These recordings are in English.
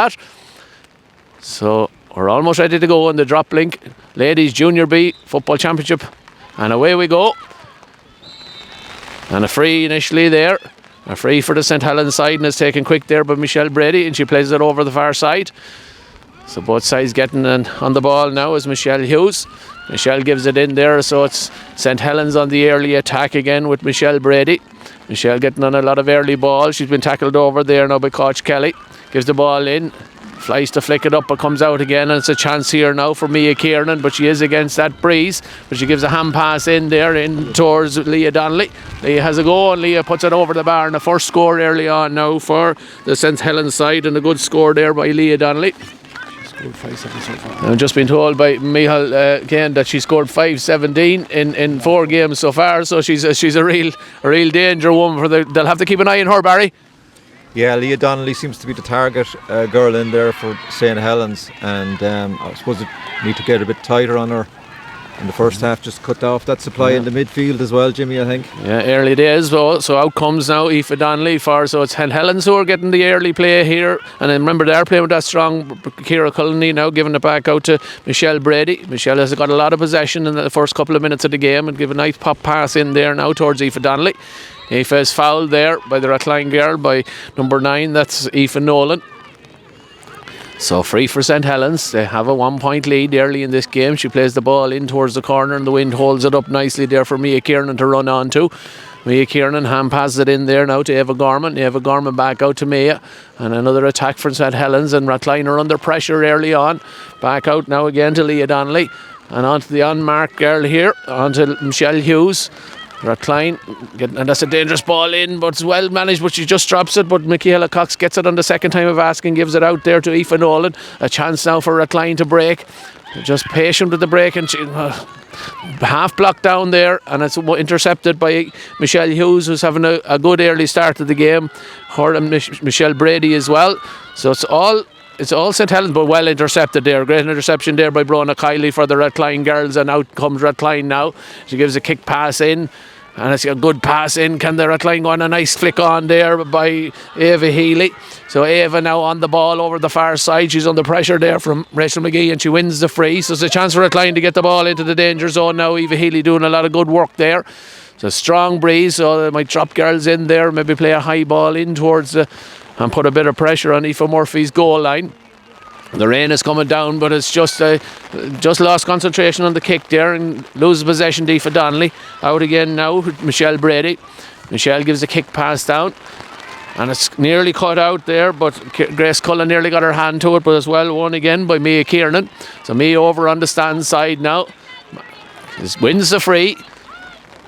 that. So we're almost ready to go in the drop link. Ladies Junior B Football Championship. And away we go. And a free initially there. A free for the St Helens side, and it's taken quick there by Michelle Brady, and she plays it over the far side. So both sides getting on the ball now is Michelle Hughes. Michelle gives it in there, so it's St Helens on the early attack again with Michelle Brady. Michelle getting on a lot of early ball. She's been tackled over there now by Coach Kelly. Gives the ball in. Flies to flick it up, but comes out again, and it's a chance here now for Mia Kiernan, but she is against that breeze. But she gives a hand pass in there in towards Leah Donnelly. Leah has a go, and Leah puts it over the bar, and the first score early on now for the St Helens side, and a good score there by Leah Donnelly. I've just been told by Michal again that she scored 5-17 in 4 games so far, so she's a real danger woman. They'll have to keep an eye on her, Barry. Yeah, Leah Donnelly seems to be the target girl in there for St Helens, and I suppose it need to get a bit tighter on her in the first half, just cut off that supply in the midfield as well, Jimmy, I think. Yeah, early days though, so out comes now Aoife Donnelly so it's St Helens who are getting the early play here, and then remember they're playing with that strong Ciara Culliney now, giving it back out to Michelle Brady. Michelle has got a lot of possession in the first couple of minutes of the game, and give a nice pop pass in there now towards Aoife Donnelly. Aoife is fouled there by the Rathcline girl, by number 9, that's Aoife Nolan. So free for St Helens. They have a 1-point lead early in this game. She plays the ball in towards the corner, and the wind holds it up nicely there for Mia Kiernan to run on to. Mia Kiernan hand passes it in there now to Eva Gorman. Eva Gorman back out to Mia, and another attack from St Helens, and Rathcline are under pressure early on. Back out now again to Leah Donnelly, and on to the unmarked girl here, on to Michelle Hughes. Rathcline, and that's a dangerous ball in, but it's well managed, but she just drops it. But Michaela Cox gets it on the second time of asking, gives it out there to Aoife Nolan. A chance now for Rathcline to break. They're just patient with the break, and she, half blocked down there, and it's intercepted by Michelle Hughes, who's having a good early start to the game. Her and Michelle Brady as well. So it's all St Helens, but well intercepted there. Great interception there by Brona Kiley for the Rathcline girls, and out comes Rathcline now. She gives a kick pass in, and it's a good pass in. Can the Rathcline go on? A nice flick on there by Ava Healy. So Ava now on the ball over the far side. She's under pressure there from Rachel McGee, and she wins the free. So it's a chance for Rathcline to get the ball into the danger zone now. Ava Healy doing a lot of good work there. It's a strong breeze, so they might drop girls in there, maybe play a high ball in towards and put a bit of pressure on Aoife Murphy's goal line. The rain is coming down, but it's just lost concentration on the kick there, and loses possession to Aoife Donnelly. Out again now, Michelle Brady. Michelle gives a kick pass down, and it's nearly cut out there, but Grace Cullen nearly got her hand to it, but as well won again by Mia Kiernan. So Mia over on the stand side now. Wins the free.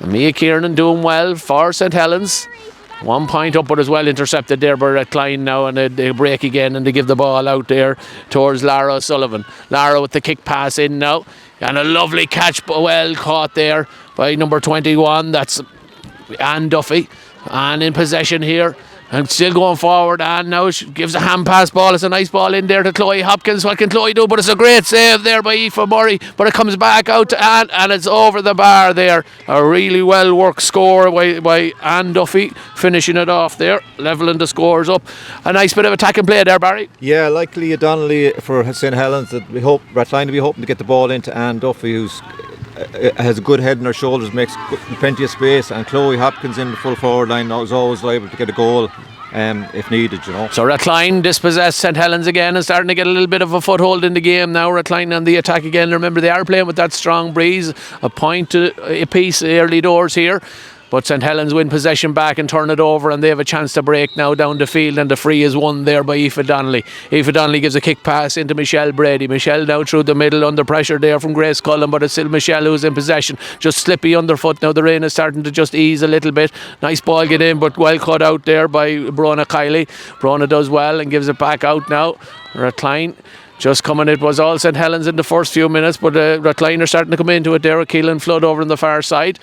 And Mia Kiernan doing well for St Helens. 1 point up, but as well intercepted there by Rathcline now, and they break again, and they give the ball out there towards Lara Sullivan. Lara with the kick pass in now, and a lovely catch, well caught there by number 21, that's Anne Duffy. And in possession here, and still going forward, and now she gives a hand pass ball. It's a nice ball in there to Chloe Hopkins. What can Chloe do? But it's a great save there by Aoife Murray, but it comes back out to Anne, and it's over the bar there. A really well worked score by Anne Duffy, finishing it off there, levelling the scores up. A nice bit of attack and play there, Barry. Yeah, like Leah Donnelly for St Helens, that we hope Rathcline will be hoping to get the ball into Anne Duffy, who's has a good head on her shoulders, makes plenty of space, and Chloe Hopkins in the full forward line is always liable to get a goal if needed, you know. So Rathcline dispossessed St Helens again, and starting to get a little bit of a foothold in the game now. Rathcline on the attack again. Remember, they are playing with that strong breeze, a point a piece early doors here. But St Helens win possession back and turn it over, and they have a chance to break now down the field, and the free is won there by Aoife Donnelly. Aoife Donnelly gives a kick pass into Michelle Brady. Michelle now through the middle, under pressure there from Grace Cullen, but it's still Michelle who's in possession. Just slippy underfoot now. The rain is starting to just ease a little bit. Nice ball get in, but well cut out there by Brona Kiley. Brona does well and gives it back out now. Rathcline just coming. It was all St Helens in the first few minutes, but Rathcline are starting to come into it there. Keelan Flood over on the far side.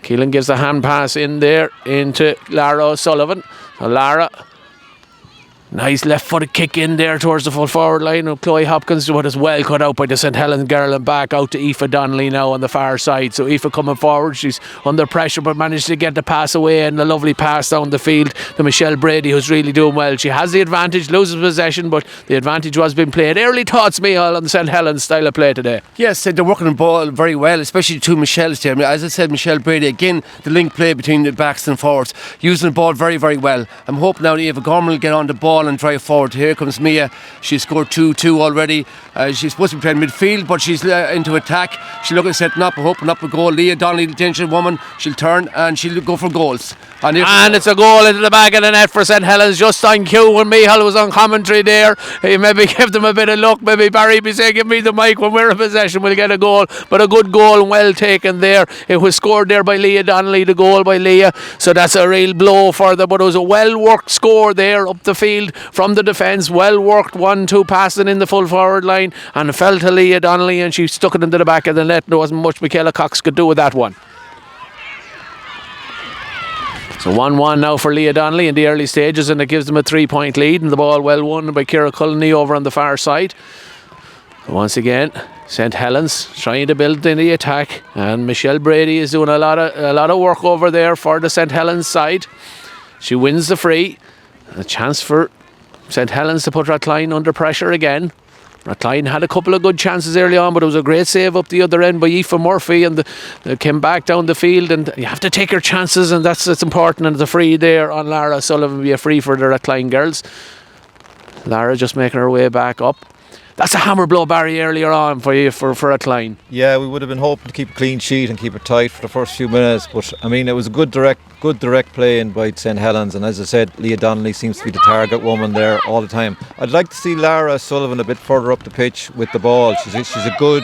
Keelan gives a hand pass in there into Lara O'Sullivan. So Lara Nice left-footed kick in there towards the full forward line of Chloe Hopkins, but it's well cut out by the St Helens girl, and back out to Aoife Donnelly now on the far side. So Aoife coming forward, she's under pressure but managed to get the pass away, and a lovely pass down the field to Michelle Brady, who's really doing well. She has the advantage, loses possession, but the advantage was being played. Early thoughts, Micheál, on the St Helens style of play today. Yes, they're working the ball very well, especially two Michelle's there. I mean, as I said, Michelle Brady, again, the link play between the backs and forwards, using the ball very, very well. I'm hoping now Eva Gorman will get on the ball and drive forward. Here comes Mia. She's scored 2-2 already. She's supposed to be playing midfield, but she's into attack. She's looking at setting up, hoping up a goal. Leah Donnelly, the dangerous woman, she'll turn and she'll go for goals. And it's a goal into the back of the net for St Helens, just on cue when Micheál was on commentary there. He maybe give them a bit of luck. Maybe Barry be saying, give me the mic when we're in possession, we'll get a goal. But a good goal, well taken there. It was scored there by Leah Donnelly, the goal by Leah. So that's a real blow for them. But it was a well-worked score there up the field from the defence. Well-worked 1-2 passing in the full forward line. And it fell to Leah Donnelly and she stuck it into the back of the net. There wasn't much Michaela Cox could do with that one. So 1-1 now for Leah Donnelly in the early stages, and it gives them a 3-point lead, and the ball well won by Ciara Culliney over on the far side. Once again, St Helens trying to build in the attack, and Michelle Brady is doing a lot of work over there for the St Helens side. She wins the free. A chance for St Helens to put Rathcline under pressure again. Rathcline had a couple of good chances early on, but it was a great save up the other end by Aoife Murphy, and they came back down the field, and you have to take your chances, and that's important. And it's a free there on Lara Sullivan, be a free for the Rathcline girls. Lara just making her way back up. That's a hammer blow, Barry, earlier on for you for Rathcline. Yeah, we would have been hoping to keep a clean sheet and keep it tight for the first few minutes, but I mean, it was a good direct play in by St Helens, and as I said, Leah Donnelly seems to be the target woman there all the time. I'd like to see Lara Sullivan a bit further up the pitch with the ball. She's a good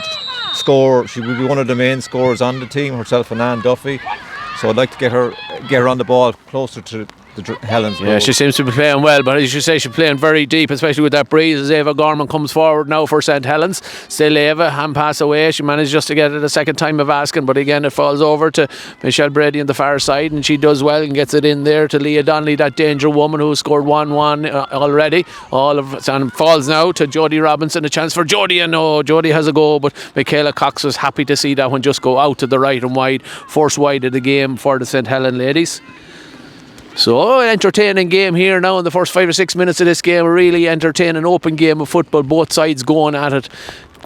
scorer. She will be one of the main scorers on the team, herself and Anne Duffy. So I'd like to get her on the ball closer to the Helens. Yeah, she seems to be playing well, but as you say, she's playing very deep, especially with that breeze as Eva Gorman comes forward now for St Helens. Still Eva, hand pass away. She managed just to get it a second time of asking, but again it falls over to Michelle Brady on the far side, and she does well and gets it in there to Leah Donnelly, that danger woman who scored 1-1 already. And falls now to Jodie Robinson. A chance for Jodie, and Jodie has a goal, but Michaela Cox was happy to see that one just go out to the right and wide, force wide of the game for the St Helens ladies. So entertaining game here now in the first 5 or 6 minutes of this game. A really entertaining open game of football, both sides going at it,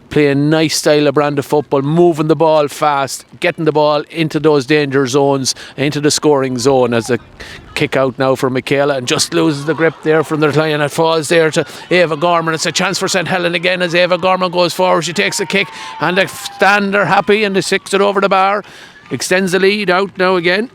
playing nice style of brand of football, moving the ball fast, getting the ball into those danger zones, into the scoring zone. As a kick out now for Michaela, and just loses the grip there from the line, and it falls there to Eva Gorman. It's a chance for St Helens again as Eva Gorman goes forward. She takes a kick and they stand there happy, and they six it over the bar, extends the lead out now again.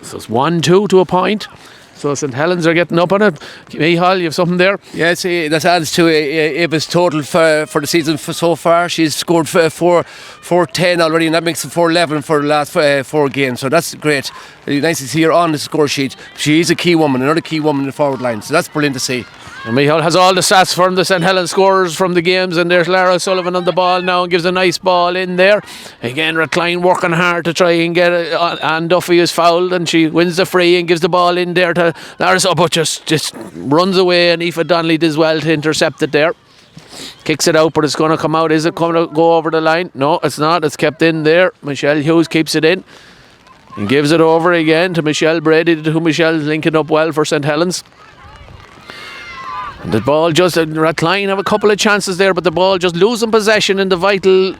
So it's 1-2 to a point. So St Helens are getting up on it. Micheál, you have something there? Yeah, that adds to Eva's total for the season so far. She's scored 4-10 already, and that makes it 4-11 for the last 4 games. So that's great. Nice to see her on the score sheet. She is a key woman, another key woman in the forward line. So that's brilliant to see. And Micheál has all the stats from the St Helens scorers from the games, and there's Lara Sullivan on the ball now and gives a nice ball in there. Again, Rathcline working hard to try and get it. Anne Duffy is fouled, and she wins the free and gives the ball in there to Lara Sullivan, but just runs away, and Aoife Donnelly does well to intercept it there. Kicks it out, but it's going to come out. Is it going to go over the line? No, it's not. It's kept in there. Michelle Hughes keeps it in and gives it over again to Michelle Brady, who Michelle's linking up well for St Helens. And the ball just, Rathcline have a couple of chances there, but the ball just losing possession in the vital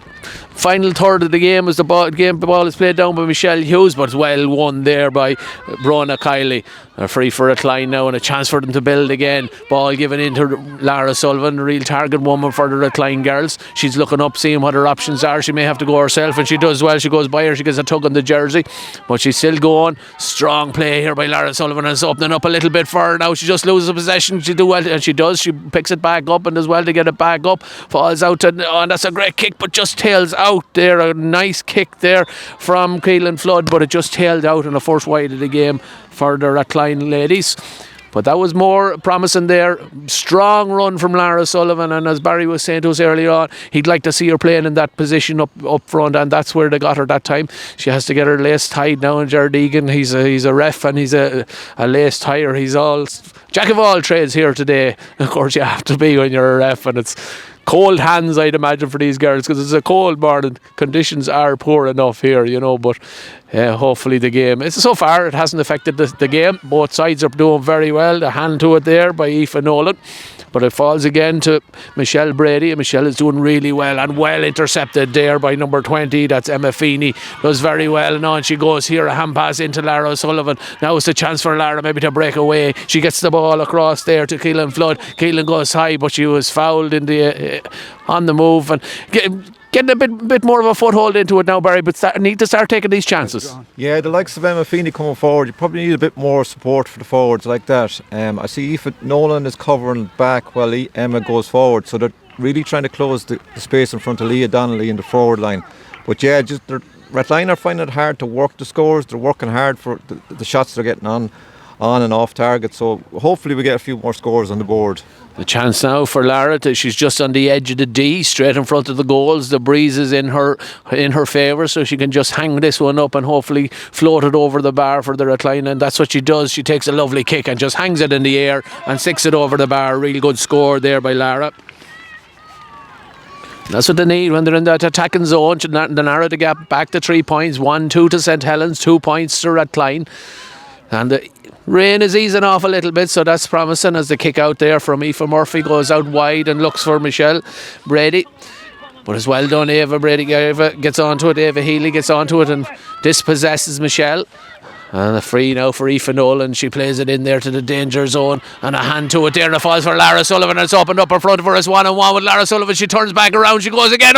final third of the game as the ball is played down by Michelle Hughes, but it's well won there by Brona Kiley. A free for Rathcline now, and a chance for them to build again. Ball given into Lara Sullivan, a real target woman for the Rathcline girls. She's looking up, seeing what her options are. She may have to go herself, and she does well. She goes by her, she gets a tug on the jersey, but she's still going. Strong play here by Lara Sullivan, and it's opening up a little bit for her now. She just loses possession. She do well, and she does. She picks it back up and does well to get it back up. Falls out, and that's a great kick, but just tails out there. A nice kick there from Keelan Flood, but it just tailed out in the first wide of the game for the Rathcline ladies. But that was more promising there. Strong run from Lara Sullivan, and as Barry was saying to us earlier on, he'd like to see her playing in that position up front, and that's where they got her that time. She has to get her lace tied now, and Jared Egan, he's a ref, and he's a lace tire. He's all jack of all trades here today. Of course, you have to be when you're a ref, and it's cold hands, I'd imagine, for these girls, because it's a cold morning. Conditions are poor enough here, but hopefully the game, so far it hasn't affected the game. Both sides are doing very well. A hand to it there by Aoife Nolan, but it falls again to Michelle Brady, and Michelle is doing really well, and well intercepted there by number 20, that's Emma Feeney. Does very well, and on she goes here, a hand pass into Lara O'Sullivan. Now it's a chance for Lara maybe to break away. She gets the ball across there to Keelan Flood. Keelan goes high, but she was fouled in the on the move, and getting a bit more of a foothold into it now, Barry, but need to start taking these chances. Yeah, the likes of Emma Feeney coming forward, you probably need a bit more support for the forwards like that. I see Aoife Nolan is covering back while Emma goes forward, so they're really trying to close the space in front of Leah Donnelly in the forward line. But yeah, just Rathline are finding it hard to work the scores. They're working hard for the shots they're getting on and off target, so hopefully we get a few more scores on the board. The chance now for Lara. She's just on the edge of the D, straight in front of the goals. The breeze is in her favour, so she can just hang this one up and hopefully float it over the bar for the Rathline. And that's what she does. She takes a lovely kick and just hangs it in the air and sticks it over the bar. Real good score there by Lara. That's what they need when they're in that attacking zone. To narrow the gap back to 3 points. 1-2 to St Helens, 2 points to Rathline. And the rain is easing off a little bit, so that's promising as the kick out there from Aoife Murphy goes out wide and looks for Michelle Brady. But it's well done, Ava Brady. Ava gets onto it, Ava Healy gets onto it and dispossesses Michelle. And a free now for Aoife Nolan. She plays it in there to the danger zone, and a hand to it there, and it falls for Lara Sullivan, and it's opened up in front of her as 1-on-1 with Lara Sullivan. She turns back around, she goes again,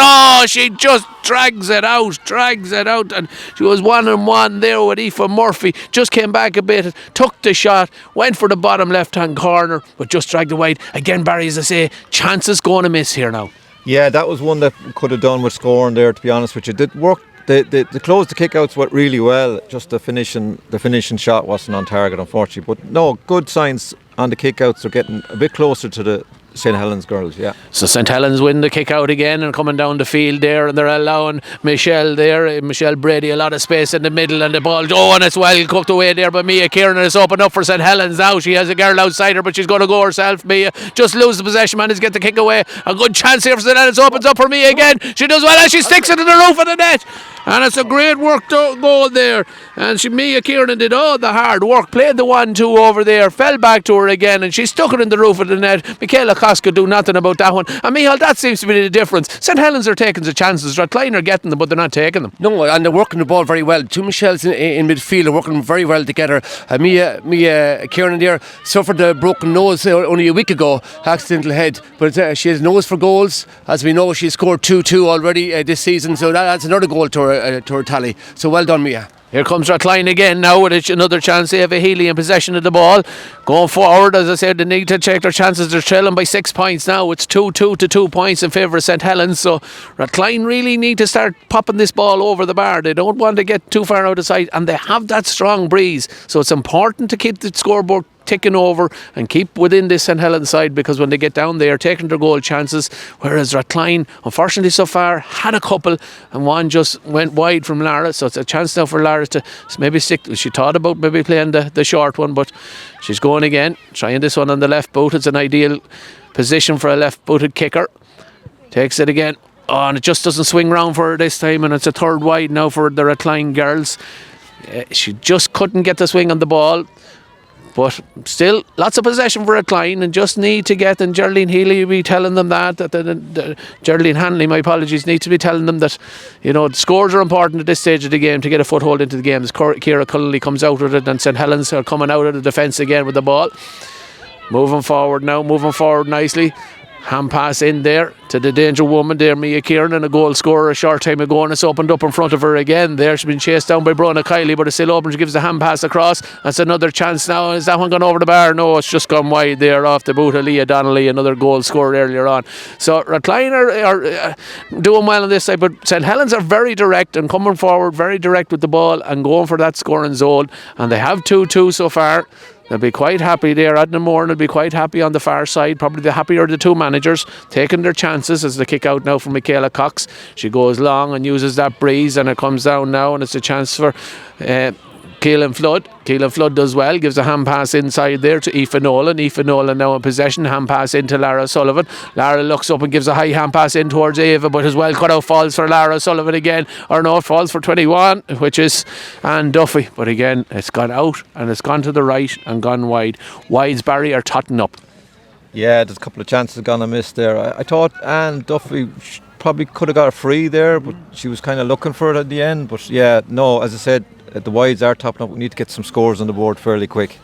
she just drags it out, and she was 1-on-1 there with Aoife Murphy. Just came back a bit, took the shot, went for the bottom left hand corner, but just dragged it wide. Again, Barry, as I say, chances going to miss here now. Yeah, that was one that could have done with scoring there, to be honest with you. Did work. They closed the kickouts went really well. Just the finishing shot wasn't on target, unfortunately. But no, good signs on the kickouts. They're getting a bit closer to the St Helens girls, yeah. So St Helens win the kick out again and coming down the field there, and they're allowing Michelle Brady a lot of space in the middle, and the ball, and it's well cooked away there by Mia Kieran, and it's opened up for St Helens now. She has a girl outside her, but she's going to go herself. Mia just lose the possession, managed to get the kick away. A good chance here for St Helens, opens up for Mia again. She does well, and she sticks it to the roof of the net. And it's a great work goal there. And Mia Kieran did all the hard work, played the 1-2 over there, fell back to her again, and she stuck it in the roof of the net. Michaela Cox could do nothing about that one. And Michal, that seems to be the difference. St Helens are taking the chances. Rathline are getting them, but they're not taking them. No, and they're working the ball very well. Two Michelles in midfield are working very well together. Mia Kieran there suffered a broken nose only a week ago, accidental head, but she has nose for goals. As we know, she scored 2-2 already this season, so that's another goal to her tally. So well done, Mia. Here comes Rathline again now with another chance. They have a Healy in possession of the ball. Going forward, as I said, they need to check their chances. They're trailing by 6 points now. It's 2-2 to 2 points in favour of St Helens. So Rathline really need to start popping this ball over the bar. They don't want to get too far out of sight, and they have that strong breeze. So it's important to keep the scoreboard ticking over and keep within this St Helens side, because when they get down they are taking their goal chances, whereas Rathline unfortunately so far had a couple and one just went wide from Lara. So it's a chance now for Lara to maybe stick. She thought about maybe playing the short one, but she's going again, trying this one on the left boot. It's an ideal position for a left booted kicker. Takes it again, and it just doesn't swing round for her this time, and it's a third wide now for the Rathline girls. She just couldn't get the swing on the ball. But still, lots of possession for Rathline, and just need to get, and Geraldine Healy will be telling them that Geraldine Hanley, my apologies, needs to be telling them that, the scores are important at this stage of the game to get a foothold into the game. As Ciara Cullenly comes out with it, and St Helens are coming out of the defence again with the ball. Moving forward nicely. Hand pass in there to the danger woman there, Mia Kieran, and a goal scorer a short time ago, and it's opened up in front of her again there. She's been chased down by Brona Kiley, but it's still open. She gives the hand pass across. That's another chance now. Is that one gone over the bar? No, it's just gone wide there off the boot of Leah Donnelly, another goal scored earlier on. So Rathline are doing well on this side, but St Helens are very direct and coming forward very direct with the ball and going for that scoring zone, and they have 2-2 so far. They'll be quite happy there. Adna Moore will be quite happy on the far side. Probably the happier the two managers, taking their chances as the kick out now from Michaela Cox. She goes long and uses that breeze, and it comes down now, and it's a chance for Keelan Flood. Keelan Flood does well, gives a hand pass inside there to Aoife Nolan. Aoife Nolan now in possession, hand pass into Lara Sullivan. Lara looks up and gives a high hand pass in towards Ava, but as well cut out, falls for Lara Sullivan again, or no, it falls for 21, which is Anne Duffy, but again it's gone out and it's gone to the right and gone wide. Wide's Barry are totting up. Yeah, there's a couple of chances gone amiss there. I thought Anne Duffy probably could have got a free there, but she was kind of looking for it at the end. But yeah, no, as I said, the wides are topping up. We need to get some scores on the board fairly quick.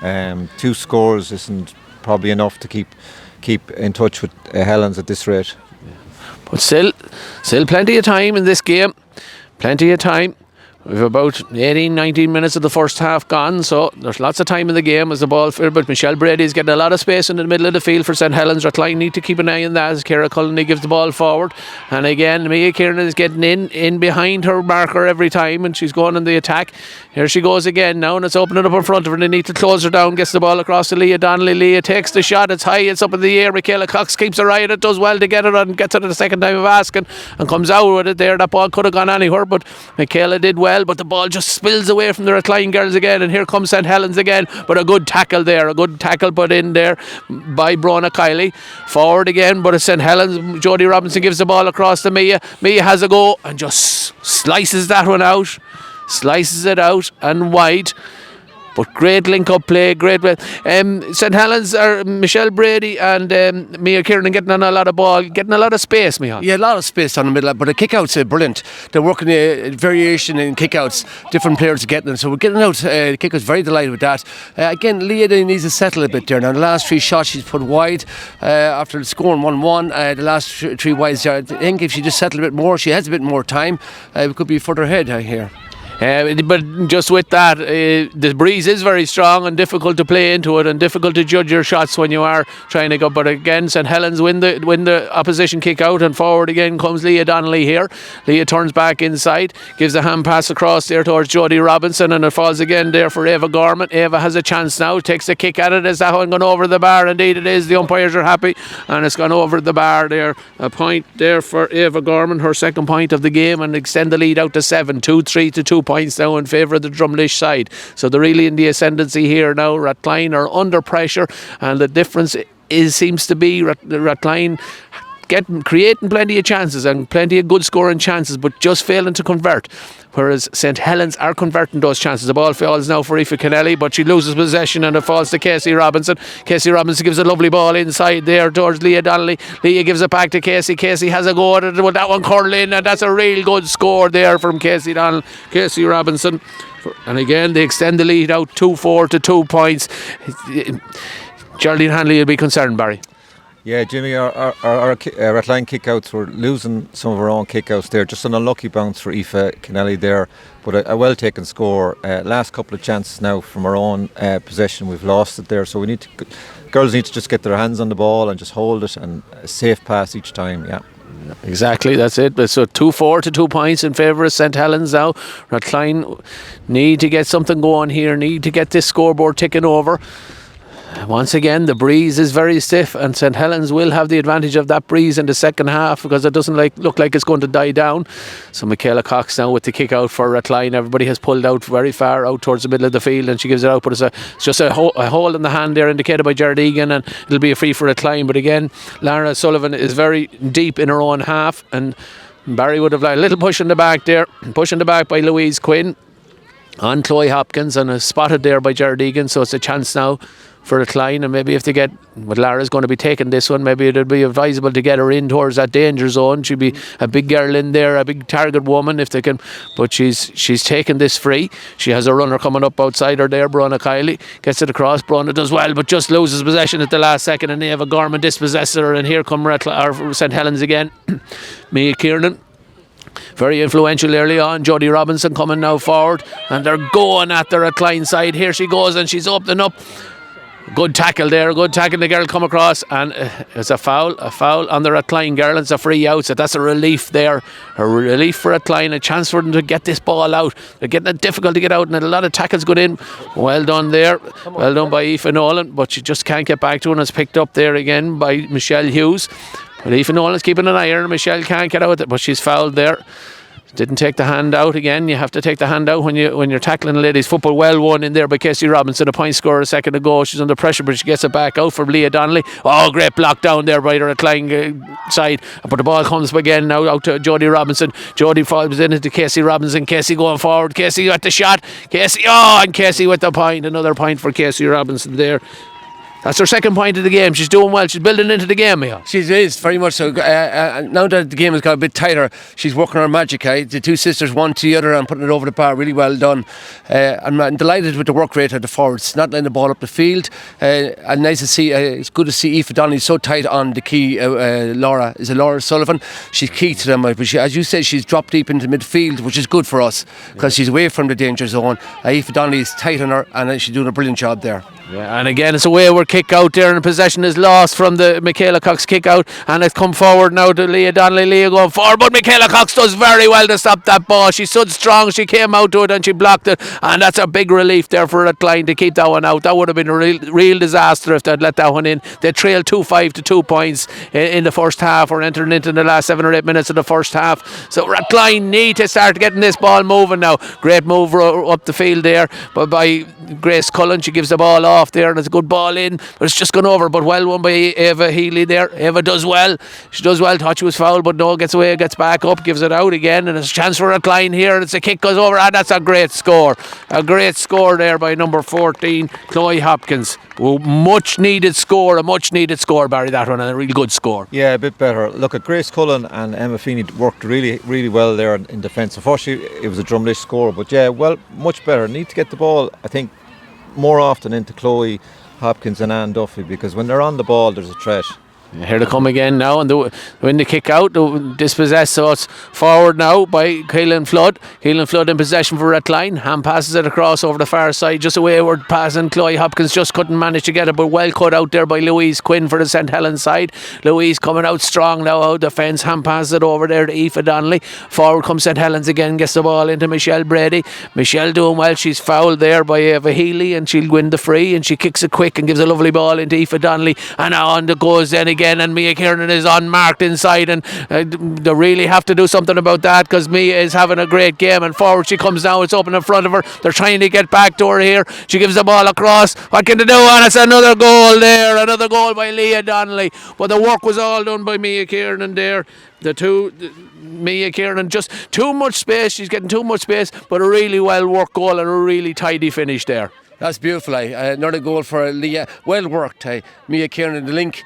2 scores isn't probably enough to keep in touch with Helens at this rate. But still plenty of time in this game. Plenty of time. We've about 18, 19 minutes of the first half gone, so there's lots of time in the game as the ball filled, but Michelle Brady is getting a lot of space in the middle of the field for St Helens. Rathcline need to keep an eye on that as Ciara Cullinane gives the ball forward, and again Mia Kiernan is getting in behind her marker every time, and she's going on the attack. Here she goes again now, and it's opening up in front of her, and they need to close her down. Gets the ball across to Leah Donnelly. Leah takes the shot, it's high, it's up in the air. Michaela Cox keeps her eye on it, does well to get it and gets it at the second time of asking and comes out with it there. That ball could have gone anywhere, but Michaela did well, but the ball just spills away from the Rathcline girls again, and here comes St Helens again, but a good tackle there, a good tackle put in there by Brona Kiley. Forward again, but it's St Helens. Jodie Robinson gives the ball across to Mia. Mia has a go and just slices that one out, slices it out and wide. But great link-up play, great play. St Helens are Michelle Brady and Mia Kiernan getting on a lot of ball, getting a lot of space, Michal. Yeah, a lot of space on the middle, but the kick-outs are brilliant. They're working a variation in kick-outs, different players are getting them, so we're getting out kick-outs, very delighted with that. Again, Leah needs to settle a bit there. Now, the last 3 shots she's put wide after scoring 1-1. The last 3 wides there, I think if she just settled a bit more, she has a bit more time, we could be further ahead here. But just with that, the breeze is very strong and difficult to play into it and difficult to judge your shots when you are trying to go. But again, St Helens win the opposition kick out, and forward again comes Leah Donnelly here. Leah turns back inside, gives a hand pass across there towards Jodie Robinson, and it falls again there for Ava Gorman. Ava has a chance now, takes a kick at it. Is that one gone over the bar? Indeed it is. The umpires are happy, and it's gone over the bar there. A point there for Ava Gorman, her second point of the game, and extend the lead out to 7, 2-3 to 2 points now in favour of the Drumlish side. So they're really in the ascendancy here now. Rathcline are under pressure, and the difference seems to be Rathcline creating plenty of chances and plenty of good scoring chances, but just failing to convert, whereas St Helens are converting those chances. The ball falls now for Aoife Kennelly, but she loses possession and it falls to Casey Robinson. Casey Robinson gives a lovely ball inside there towards Leah Donnelly. Leah gives it back to Casey. Casey has a go at it with that one curl in, and that's a real good score there from Casey Robinson. And again they extend the lead out 2-4 to 2 points. Geraldine Hanley will be concerned, Barry. Yeah, Jimmy, our Rathline kickouts, were losing some of our own kickouts there. Just an unlucky bounce for Aoife Kennelly there, but a well taken score. Last couple of chances now from our own possession, we've lost it there. So girls need to just get their hands on the ball and just hold it, and a safe pass each time. Yeah. Exactly, that's it. So 2-4 to 2 points in favour of St Helens now. Rathcline need to get something going here, need to get this scoreboard ticking over. Once again, the breeze is very stiff, and St Helens will have the advantage of that breeze in the second half because it doesn't look like it's going to die down. So Michaela Cox now with the kick out for Rathcline. Everybody has pulled out very far out towards the middle of the field, and she gives it out, but it's just a hole in the hand there indicated by Jared Egan, and it'll be a free for Rathcline. But again, Lara Sullivan is very deep in her own half, and Barry would have liked a little push in the back there, push in the back by Louise Quinn on Chloe Hopkins, and is spotted there by Jared Egan. So it's a chance now for Rathcline, and maybe if they get, but Lara's going to be taking this one, maybe it'd be advisable to get her in towards that danger zone. She'd be a big girl in there, a big target woman if they can, but she's taken this free. She has a runner coming up outside her there. Brona Kiley gets it across. Brona does well, but just loses possession at the last second, and Ava Gorman dispossesses her, and here come St Helens again. Mia Kiernan, very influential early on. Jodie Robinson coming now forward, and they're going at the Rathcline side. Here she goes, and she's opening up. Good tackle there, good tackle. The girl come across, and it's a foul on the Rathcline girl. It's a free out, so that's a relief there. A relief for Rathcline, a chance for them to get this ball out. They're getting it difficult to get out, and a lot of tackles good in. Well done there, well done by Aoife Nolan, but she just can't get back to it, and it's picked up there again by Michelle Hughes. But Aoife Nolan's keeping an eye on her. Michelle can't get out with it, but she's fouled there. Didn't take the hand out again. You have to take the hand out when you're tackling ladies football. Well won in there by Casey Robinson, a point scorer a second ago. She's under pressure, but she gets it back out for Leah Donnelly. Oh, great block down there by the Rathcline side. But the ball comes again now out to Jodie Robinson. Jodie falls in into Casey Robinson. Casey going forward. Casey at the shot. And Casey with the point. Another point for Casey Robinson there. That's her second point of the game. She's doing well. She's building into the game, Mia. She is, very much so. Now that the game has got a bit tighter, she's working her magic. The two sisters, one to the other, and putting it over the bar. Really well done. I'm delighted with the work rate of the forwards, not letting the ball up the field. And nice to see. It's good to see Aoife Donnelly so tight on the key. Laura Sullivan. She's key to them. But she, as you said, she's dropped deep into midfield, which is good for us because she's away from the danger zone. Aoife Donnelly is tight on her, and she's doing a brilliant job there. Yeah, and again it's a wayward kick out there, and possession is lost from the Michaela Cox kick out, and it's come forward now to Leah Donnelly. Leah going forward, but Michaela Cox does very well to stop that ball. She stood strong, she came out to it and she blocked it, and that's a big relief there for Rathcline to keep that one out. That would have been a real disaster if they'd let that one in. They trailed 2-5 to 2 points in the first half, or entering into the last 7 or 8 minutes of the first half. So Rathcline need to start getting this ball moving now. Great move up the field there by Grace Cullen. She gives the ball off there, and it's a good ball in, but it's just gone over. But well won by Eva Healy there. Eva does well. She does well. Thought she was fouled, but no, gets away, gets back up, gives it out again, and it's a chance for a Rathcline here, and it's a kick goes over, and that's a great score. A great score there by number 14, Chloe Hopkins. Much needed score, Barry, that one, and a real good score. Yeah, a bit better. Look at Grace Cullen and Emma Feeney worked really, really well there in defence. Unfortunately, it was a Drumlish score, but yeah, well, much better. Need to get the ball, I think, more often into Chloe Hopkins and Anne Duffy, because when they're on the ball, there's a threat. Here they come again now, and when they kick out, dispossessed, so it's forward now by Keelan Flood. Keelan Flood in possession for Rathcline. Ham passes it across over the far side, just a wayward pass, and Chloe Hopkins just couldn't manage to get it, but well cut out there by Louise Quinn for the St Helens side. Louise coming out strong now out defence. Ham passes it over there to Aoife Donnelly. Forward comes St Helens again, gets the ball into Michelle Brady. Michelle doing well. She's fouled there by Eva Healy, and she'll win the free, and she kicks it quick and gives a lovely ball into Aoife Donnelly, and now on the goes then again, and Mia Kiernan is unmarked inside, and they really have to do something about that, because Mia is having a great game, and forward she comes now. It's open in front of her. They're trying to get back to her here. She gives the ball across. What can they do? And it's another goal there, another goal by Leah Donnelly, but the work was all done by Mia Kiernan there. Mia Kiernan, just too much space. She's getting too much space, but a really well worked goal and a really tidy finish there. That's beautiful. Another goal for Leah. Well worked. Mia Kiernan, the link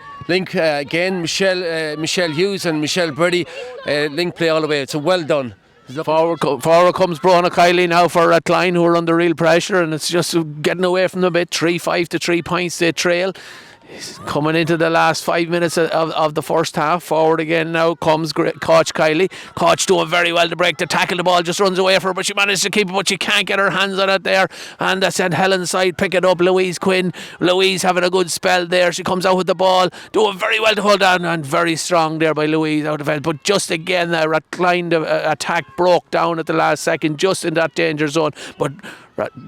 again. Michelle Hughes and Michelle Brady. Link play all the way. So well done. Forward comes Brona Kiley now for Rathcline, who are under real pressure, and it's just getting away from them a bit. 3-5 to 3 points they trail. Coming into the last 5 minutes of the first half. Forward again now comes Coach Kiley. Coach doing very well to break the tackle. The ball just runs away from her, but she managed to keep it, but she can't get her hands on it there. And the St Helens side pick it up. Louise Quinn. Louise having a good spell there. She comes out with the ball, doing very well to hold on, and very strong there by Louise out of it. But just again, the Rathcline attack broke down at the last second, just in that danger zone. But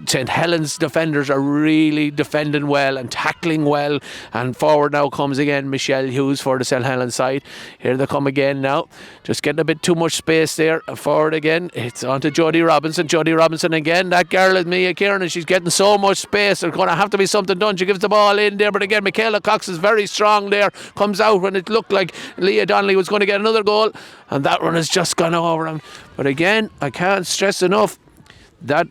St Helens defenders are really defending well and tackling well, and forward now comes again Michelle Hughes for the St Helens side. Here they come again now, just getting a bit too much space there. Forward again, it's on to Jodie Robinson again. That girl is Mia Kiernan. She's getting so much space. There's going to have to be something done. She gives the ball in there, but again Michaela Cox is very strong there, comes out when it looked like Leah Donnelly was going to get another goal, and that one has just gone over him. But again, I can't stress enough that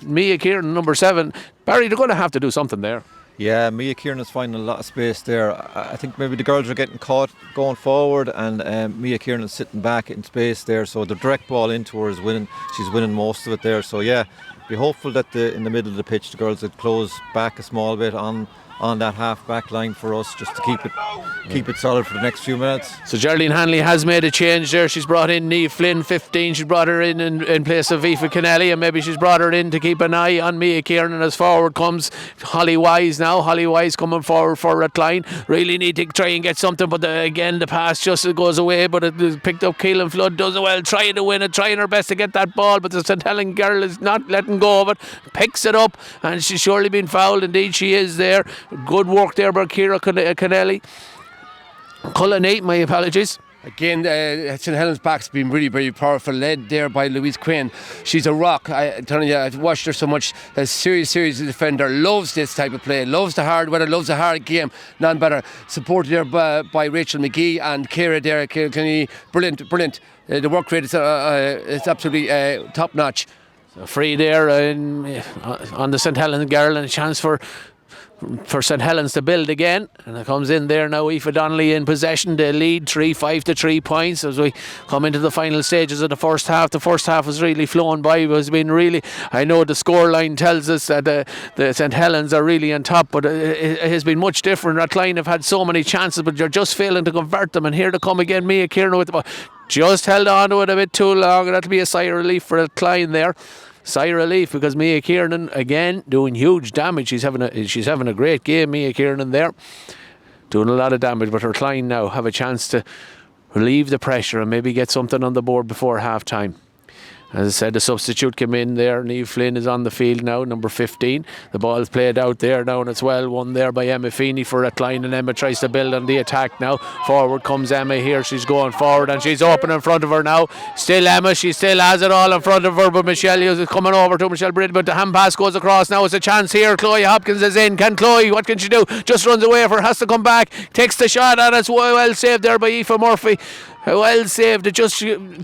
Mia Kiernan, number 7, Barry, they're going to have to do something there. Yeah, Mia Kiernan's finding a lot of space there. I think maybe the girls are getting caught going forward, and Mia Kiernan's sitting back in space there, so the direct ball into her is winning. She's winning most of it there, so yeah, be hopeful that in the middle of the pitch the girls would close back a small bit on that half-back line for us, just to keep it solid for the next few minutes. So Geraldine Hanley has made a change there. She's brought in Niamh Flynn, 15. She's brought her in place of Aoife Kennelly, and maybe she's brought her in to keep an eye on Mia Kiernan. As forward comes Holly Wise now. Holly Wise coming forward for Rathcline. Really need to try and get something, but again the pass just goes away, but it is picked up. Keelan Flood does it well, trying to win it, trying her best to get that ball, but the St Helens girl is not letting go of it. Picks it up, and she's surely been fouled. Indeed she is there. Good work there by Ciara Kennelly. Cullinane, my apologies. Again, St Helens back's been really very powerful, led there by Louise Quinn. She's a rock. I'm telling you, I've watched her so much. A serious defender, loves this type of play, loves the hard weather, loves the hard game. None better. Supported there by Rachel McGee and Ciara there. Ciara Clooney, brilliant. The work rate is absolutely top notch. Free there on the St Helens girl, and a chance for St Helens to build again, and it comes in there now. Aoife Donnelly in possession. They lead 5 to 3 points as we come into the final stages of the first half. The first half was really flown by. It has been really, I know the scoreline tells us that the St Helens are really on top, but it has been much different. Rathcline have had so many chances, but you're just failing to convert them, and here they come again. Mia Kieran with the ball, just held on to it a bit too long. That'll be a sigh of relief for Rathcline there. Sigh of relief, because Mia Kiernan again doing huge damage. She's having a great game, Mia Kiernan there, doing a lot of damage. But Rathcline now have a chance to relieve the pressure and maybe get something on the board before half time. As I said, the substitute came in there. Niamh Flynn is on the field now, number 15. The ball is played out there now, and it's well won there by Emma Feeney for Rathcline, and Emma tries to build on the attack now. Forward comes Emma here. She's going forward, and she's open in front of her now. Still Emma, she still has it all in front of her, but Michelle is coming over to Michelle Brady, but the hand pass goes across. Now it's a chance here. Chloe Hopkins is in. What can she do? Just runs away for her, has to come back, takes the shot, and it's well saved there by Aoife Murphy. Well saved.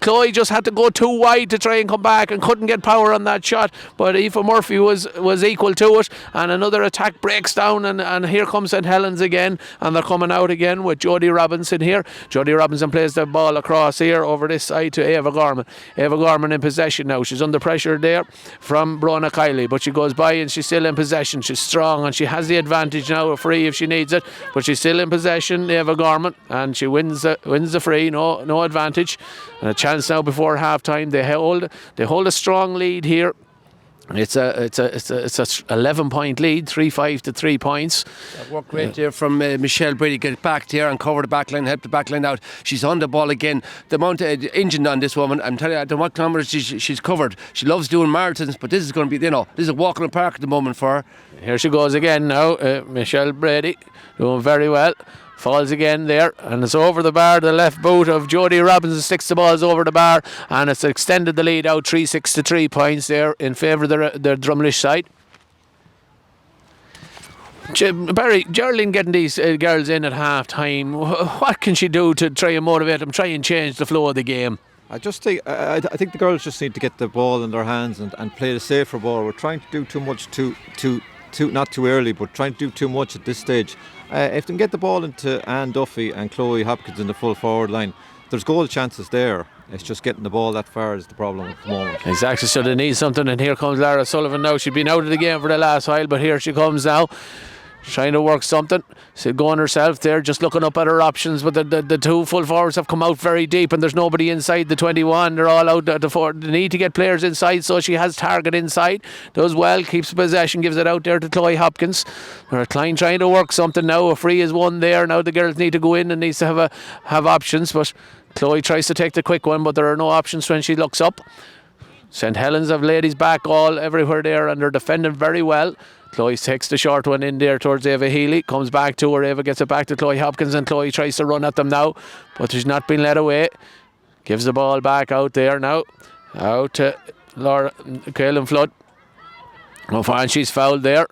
Chloe just had to go too wide to try and come back and couldn't get power on that shot, but Aoife Murphy was equal to it, and another attack breaks down, and here comes St Helens again, and they're coming out again with Jodie Robinson here. Jodie Robinson plays the ball across here over this side to Eva Gorman. Eva Gorman in possession now. She's under pressure there from Brona Kiley, but she goes by and she's still in possession. She's strong and she has the advantage now, a free if she needs it, but she's still in possession, Eva Gorman, and she wins the free. No advantage, and a chance now before half time. They hold a strong lead here. It's a 11-point lead, 3-5 to 3 points. That work great there from Michelle Brady. Get back there and cover the back line, help the back line out. She's on the ball again. The amount of engine on this woman, I'm telling you, I don't know what kilometres she's covered. She loves doing marathons, but this is going to be, this is a walk in the park at the moment for her. Here she goes again now, Michelle Brady, doing very well. Falls again there, and it's over the bar. The left boot of Jodie Robinson sticks the balls over the bar, and it's extended the lead out 3-6 to 3 points there in favour of the Drumlish side. Barry, Geraldine getting these girls in at half time, what can she do to try and motivate them, try and change the flow of the game? I think the girls just need to get the ball in their hands and play the safer ball. We're trying to do too much not too early, but trying to do too much at this stage. If they can get the ball into Anne Duffy and Chloe Hopkins in the full forward line, there's goal chances there. It's just getting the ball that far is the problem at the moment. Exactly, so they need something, and here comes Lara Sullivan now. She'd been out of the game for the last while, but here she comes now, trying to work something. She's going herself there, just looking up at her options, but the two full forwards have come out very deep, and there's nobody inside the 21. They're all out at the four. They need to get players inside, so she has target inside, does well, keeps possession, gives it out there to Chloe Hopkins. Rathcline trying to work something now. A free is one there. Now the girls need to go in and needs to have options, but Chloe tries to take the quick one, but there are no options when she looks up. St Helens have ladies back all everywhere there, and they're defending very well. Chloe takes the short one in there towards Eva Healy, comes back to her. Eva gets it back to Chloe Hopkins, and Chloe tries to run at them now, but she's not been led away. Gives the ball back out there now, out to Caelan Flood. And she's fouled there.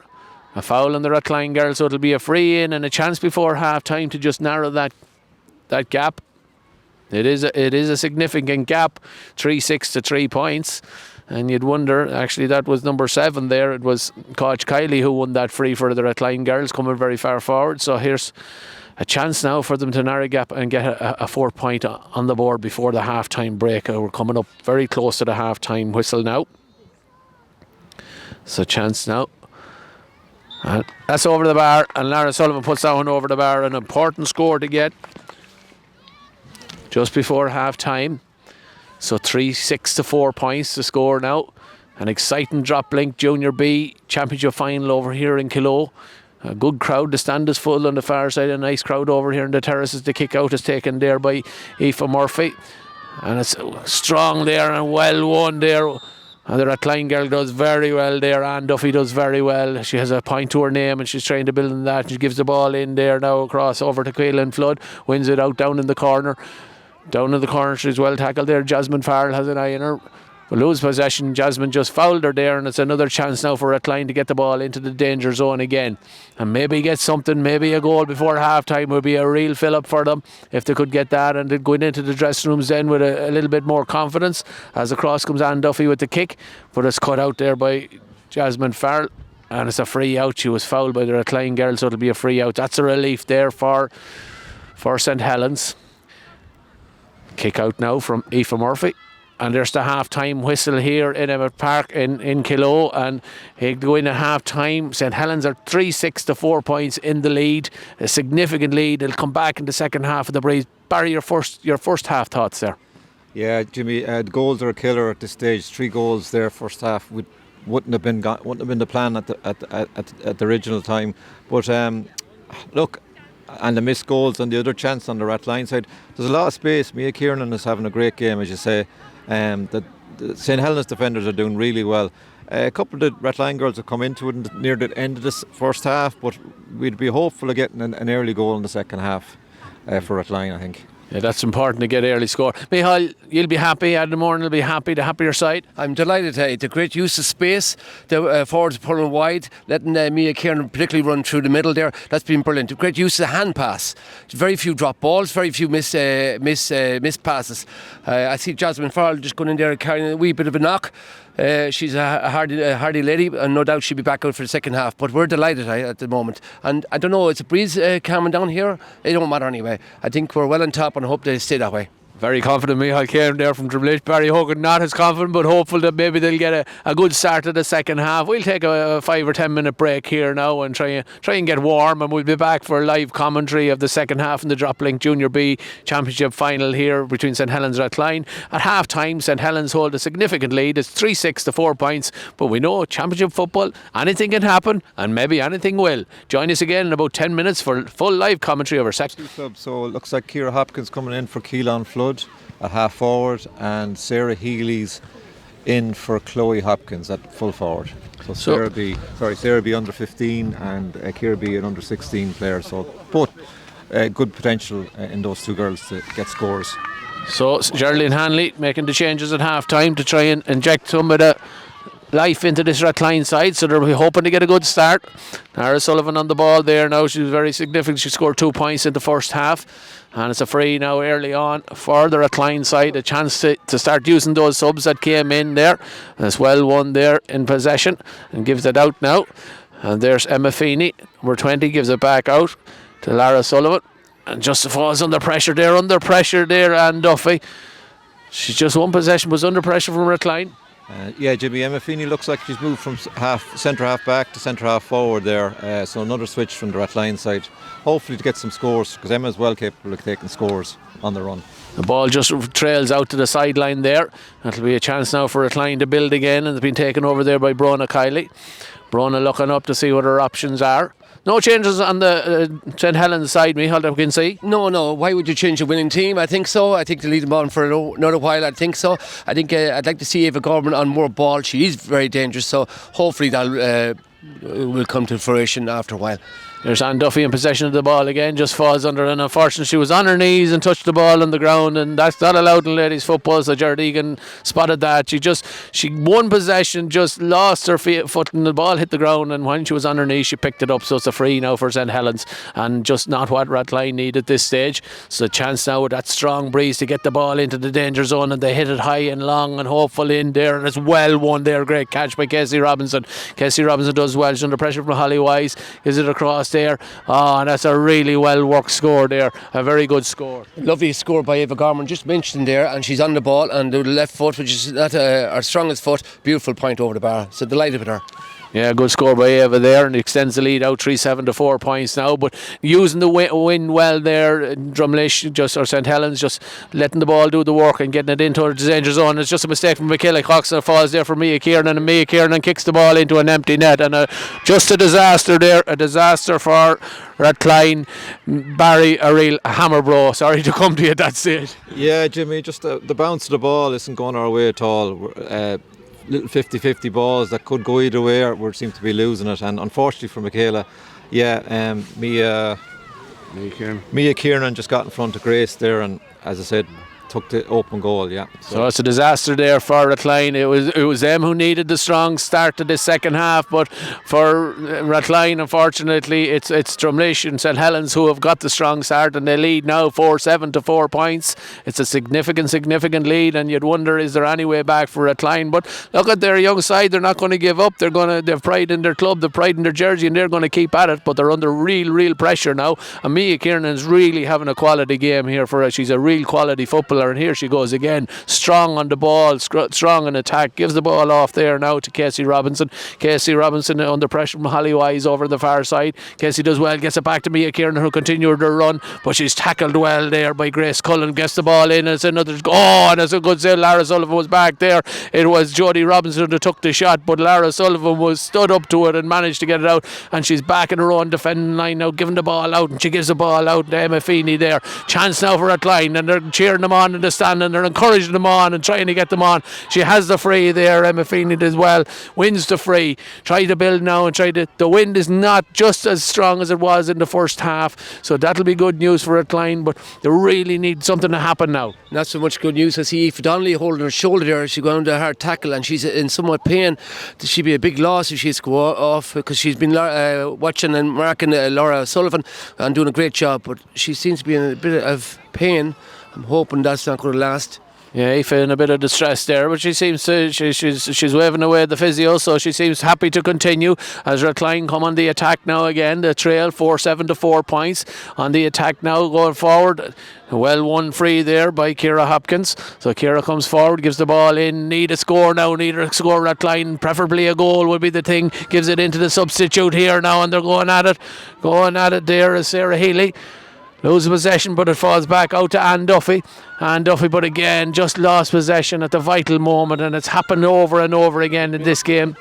A foul on the Rathcline girl, so it'll be a free in and a chance before half time to just narrow that gap. It is a significant gap, 3-6 to 3 points. And you'd wonder, actually, that was number 7 there. It was Coach Kiley who won that free for the Rathcline girls, coming very far forward. So here's a chance now for them to narrow gap and get a 4-point on the board before the half-time break. We're coming up very close to the half-time whistle now. So chance now. And that's over the bar, and Lara Sullivan puts that one over the bar. An important score to get just before half-time. So 3-6 to 4 points to score now. An exciting Drop Link Junior B Championship final over here in Kilo. A good crowd. The stand is full on the far side. A nice crowd over here in the terraces. The kick out is taken there by Aoife Murphy. And it's strong there and well won there. And the Rathcline girl does very well there. Anne Duffy does very well. She has a point to her name and she's trying to build on that. She gives the ball in there now across over to Caelan Flood. Wins it out down in the corner. Down in the corner, she's well tackled there. Jasmine Farrell has an eye in her. We'll lose possession. Jasmine just fouled her there, and it's another chance now for Rathcline to get the ball into the danger zone again and maybe get something, maybe a goal before half time would be a real fill up for them if they could get that, and they'd go into the dressing rooms then with a little bit more confidence as the cross comes on Duffy with the kick, but it's cut out there by Jasmine Farrell, and it's a free out. She was fouled by the Rathcline girl, so it'll be a free out. That's a relief there for St Helens. Kick out now from Aoife Murphy. And there's the half-time whistle here in Emmett Park in Kilo, and they go in at half-time. St Helens are 3-6 to 4 points in the lead, a significant lead. They'll come back in the second half of the breeze. Barry, your first half thoughts there? Yeah, Jimmy, the goals are a killer at this stage. 3 goals there first half wouldn't have been the plan at the original time. But look, and the missed goals and the other chance on the Rathline side, there's a lot of space. Mia Kiernan is having a great game, as you say. The St Helens defenders are doing really well. A couple of the Rathline girls have come into it near the end of this first half, but we'd be hopeful of getting an early goal in the second half for Rathline, I think. Yeah, that's important to get early score. Michal, you'll be happy. Adam Moran will be happy. The happier side. I'm delighted. The great use of space. The forwards pulling wide, letting Mia Kieran particularly run through the middle there. That's been brilliant. The great use of the hand pass. Very few drop balls. Very few miss passes. I see Jasmine Farrell just going in there and carrying a wee bit of a knock. She's a hardy lady, and no doubt she'll be back out for the second half. But we're delighted at the moment. And I don't know, it's a breeze calming down here. It don't matter anyway. I think we're well on top, and I hope they stay that way. Very confident Michal came there from Triple H. Barry Hogan not as confident, but hopeful that maybe they'll get a good start to the second half. We'll take a 5 or 10 minute break here now and try and get warm, and we'll be back for a live commentary of the second half in the Droplink Junior B Championship final here between St Helens and Rathcline. At half time, St Helens hold a significant lead. It's 3-6 to 4 points, but we know Championship football, anything can happen, and maybe anything will. Join us again in about 10 minutes for full live commentary of our second. So it looks like Ciara Hopkins coming in for Keelan Flood at half forward, and Sarah Healy's in for Chloe Hopkins at full forward. So Sarah be under 15 and Ciara be an under 16 player. So both good potential in those two girls to get scores. So Geraldine Hanley making the changes at half time to try and inject some of the life into this Rathcline side, so they're hoping to get a good start. Nara Sullivan on the ball there now. She was very significant. She scored 2 points in the first half, and it's a free now early on for the Rathcline side. A chance to start using those subs that came in there. And it's well won there in possession and gives it out now. And there's Emma Feeney, number 20, gives it back out to Lara Sullivan, and just falls under pressure there, and Duffy. She's just one possession, was under pressure from Rathcline. Yeah, Jimmy, Emma Feeney looks like she's moved from centre half back to centre half forward there. So another switch from the Rathcline side. Hopefully to get some scores, because Emma's well capable of taking scores on the run. The ball just trails out to the sideline there. That'll be a chance now for Rathcline to build again, and it's been taken over there by Brona Kiley. Brona looking up to see what her options are. No changes on the St Helens side, Michal, that we can see? No. Why would you change a winning team? I think so. I think they'll lead them on for another while. I think so. I think I'd like to see Eva Gorman on more ball. She is very dangerous, so hopefully that will come to fruition after a while. There's Anne Duffy in possession of the ball again, just falls under, and unfortunately she was on her knees and touched the ball on the ground, and that's not allowed in ladies football. So Jared Egan spotted that. She won possession, just lost her foot, and the ball hit the ground, and when she was on her knees she picked it up. So it's a free now for St Helens, and just not what Rathcline need at this stage. So a chance now with that strong breeze to get the ball into the danger zone, and they hit it high and long and hopeful in there, and it's well won there. Great catch by Casey Robinson. Casey Robinson does well. She's under pressure from Holly Wise. Is it across there? And that's a really well worked score there. A very good score. Lovely score by Eva Gorman, just mentioned there, and she's on the ball and the left foot, which is not our strongest foot. Beautiful point over the bar. So delighted with her. Yeah, good score by Eva there, and extends the lead out 3-7 to 4 points now. But using the win well there, Drumlish or St Helens just letting the ball do the work and getting it into the danger zone. It's just a mistake from Michaela Cox, and falls there for Mia Kiernan, and Mia Kiernan kicks the ball into an empty net, and just a disaster there. A disaster for Rathcline. Barry, a real hammer bro. Sorry to come to you at that stage. Yeah, Jimmy, just the bounce of the ball isn't going our way at all. Little 50-50 balls that could go either way, or we seem to be losing it, and unfortunately for Michaela, Mia Kiernan just got in front of Grace there, and as I said, took the open goal. Yeah. So it's a disaster there for Rathcline. It was them who needed the strong start to the second half, but for Rathcline, unfortunately, it's Drumlish and St Helens who have got the strong start, and they lead now 4-7 to 4 points. It's a significant lead, and you'd wonder, is there any way back for Rathcline? But look at their young side; they're not going to give up. They've pride in their club, they've pride in their jersey, and they're going to keep at it. But they're under real pressure now. And Mia Kiernan's really having a quality game here for her. She's a real quality footballer, and here she goes again, strong on the ball, strong in attack, gives the ball off there now to Casey Robinson. Casey Robinson under pressure from Holly Wise over the far side. Casey does well, gets it back to Mia Kiernan, who continued her run, but she's tackled well there by Grace Cullen, gets the ball in, and it's another and it's a good save. Lara Sullivan was back there. It was Jodie Robinson who took the shot, but Lara Sullivan was stood up to it and managed to get it out, and she's back in her own defending line now, giving the ball out, and she gives the ball out to Emma Feeney there. Chance now for Rathcline, and they're cheering them on in the stand, and they're encouraging them on and trying to get them on. She has the free there. Emma Feeney as well wins the free. Try to build now and the wind is not just as strong as it was in the first half, so that'll be good news for Rathcline, but they really need something to happen now. Not so much good news. I see Aoife Donnelly holding her shoulder there. She got under a hard tackle, and she's in somewhat pain. She'd be a big loss if she's to go off, because she's been watching and marking Laura Sullivan and doing a great job, but she seems to be in a bit of pain. I'm hoping that's not going to last. Yeah, Aoife in a bit of distress there, but she seems to she's waving away the physio, so she seems happy to continue as Rathcline come on the attack now again. The trail 4-7 to 4 points on the attack now going forward. Well won free there by Ciara Hopkins. So Ciara comes forward, gives the ball in. Need a score now. Need a score. Rathcline, preferably a goal would be the thing. Gives it into the substitute here now, and they're going at it. Going at it there is Sarah Healy. Loses possession, but it falls back out to Anne Duffy. Anne Duffy, but again, just lost possession at the vital moment, and it's happened over and over again in this game.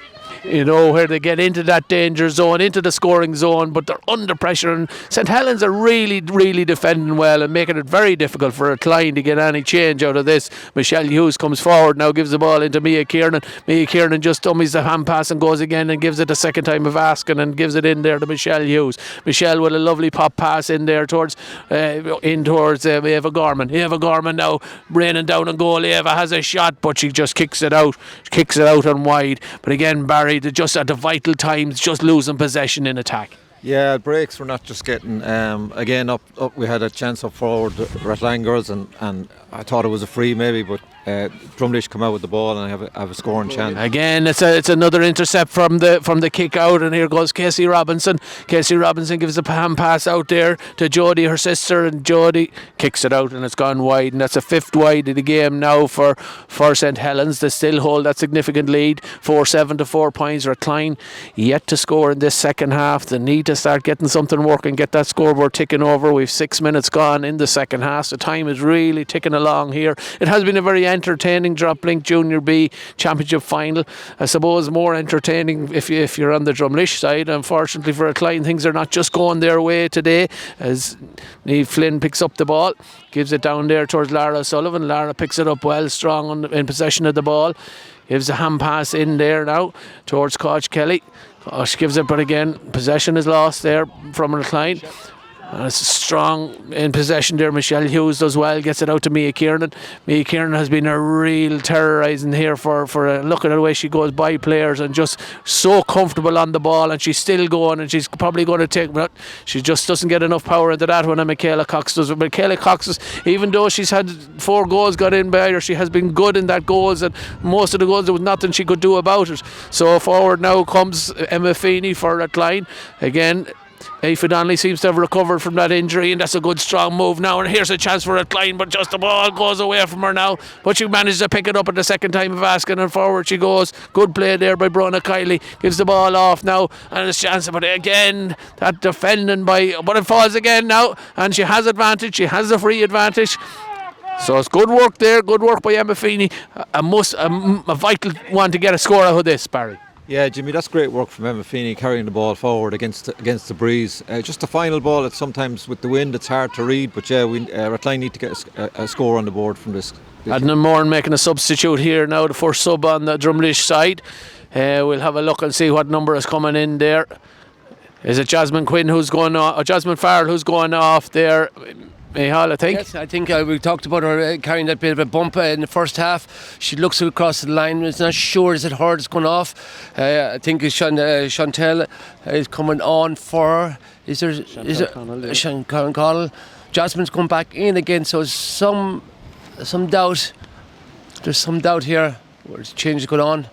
You know, where they get into that danger zone, into the scoring zone, but they're under pressure, and St Helens are really defending well and making it very difficult for Rathcline to get any change out of this. Michelle Hughes comes forward now, gives the ball into Mia Kiernan. Mia Kiernan just dummies the hand pass and goes again and gives it a second time of asking and gives it in there to Michelle Hughes. Michelle with a lovely pop pass in there towards Eva Gorman. Eva Gorman now raining down on goal. Eva has a shot, but she just kicks it out and wide. But again, Barry, just at the vital times, just losing possession in attack. Yeah, breaks were not just getting again up. We had a chance up forward, Rathline girls, and I thought it was a free maybe, but Drumlish come out with the ball and have a scoring chance. Again, it's another intercept from the kick out, and here goes Casey Robinson. Casey Robinson gives a hand pass out there to Jodie, her sister, and Jodie kicks it out, and it's gone wide, and that's a fifth wide of the game now for St Helens. They still hold that significant lead, 4-7 to 4 points. Rathcline yet to score in this second half. They need to start getting something working, get that scoreboard ticking over. We've 6 minutes gone in the second half, so time is really ticking along here. It has been a very entertaining Drop-Link Junior B Championship final. I suppose more entertaining if you're on the Drumlish side. Unfortunately for Rathcline, things are not just going their way today, as Niamh Flynn picks up the ball, gives it down there towards Lara Sullivan. Lara picks it up well, strong in possession of the ball, gives a hand pass in there now towards Coach Kelly. She gives it, but again, possession is lost there from Rathcline. And it's strong in possession there. Michelle Hughes does well, gets it out to Mia Kiernan. Mia Kiernan has been a real terrorising here for a look at the way she goes by players, and just so comfortable on the ball, and she's still going, and she's probably going to take, but she just doesn't get enough power into that one, and Michaela Cox does. But Michaela Cox, even though she's had 4 goals got in by her, she has been good in that goals, and most of the goals there was nothing she could do about it. So forward now comes Emma Feeney for Rathcline. Again, Aoife Donnelly seems to have recovered from that injury, and that's a good strong move now, and here's a chance for Rathcline, but just the ball goes away from her now, but she manages to pick it up at the second time of asking, and forward she goes. Good play there by Brona Kiley, gives the ball off now, and it's chance, but again that defending but it falls again now, and she has advantage, she has the free advantage. So it's good work there, good work by Emma Feeney. A vital one to get a score out of this, Barry. Yeah, Jimmy, that's great work from Emma Feeney, carrying the ball forward against the breeze. Just the final ball, it's sometimes with the wind it's hard to read, but yeah, Rathcline need to get a score on the board from this. Adnan Moran making a substitute here now, the first sub on the Drumlish side. We'll have a look and see what number is coming in there. Is it Jasmine Quinn who's going off, or Jasmine Farrell who's going off there? Mihal, I think. Yes, I think we talked about her carrying that bit of a bump in the first half. She looks across the line. Is not sure is it her that's gone off. I think Chantel is coming on for. Is there? Chantel Connell. Jasmine's come back in again. So some doubt. There's some doubt here. Where's change going on?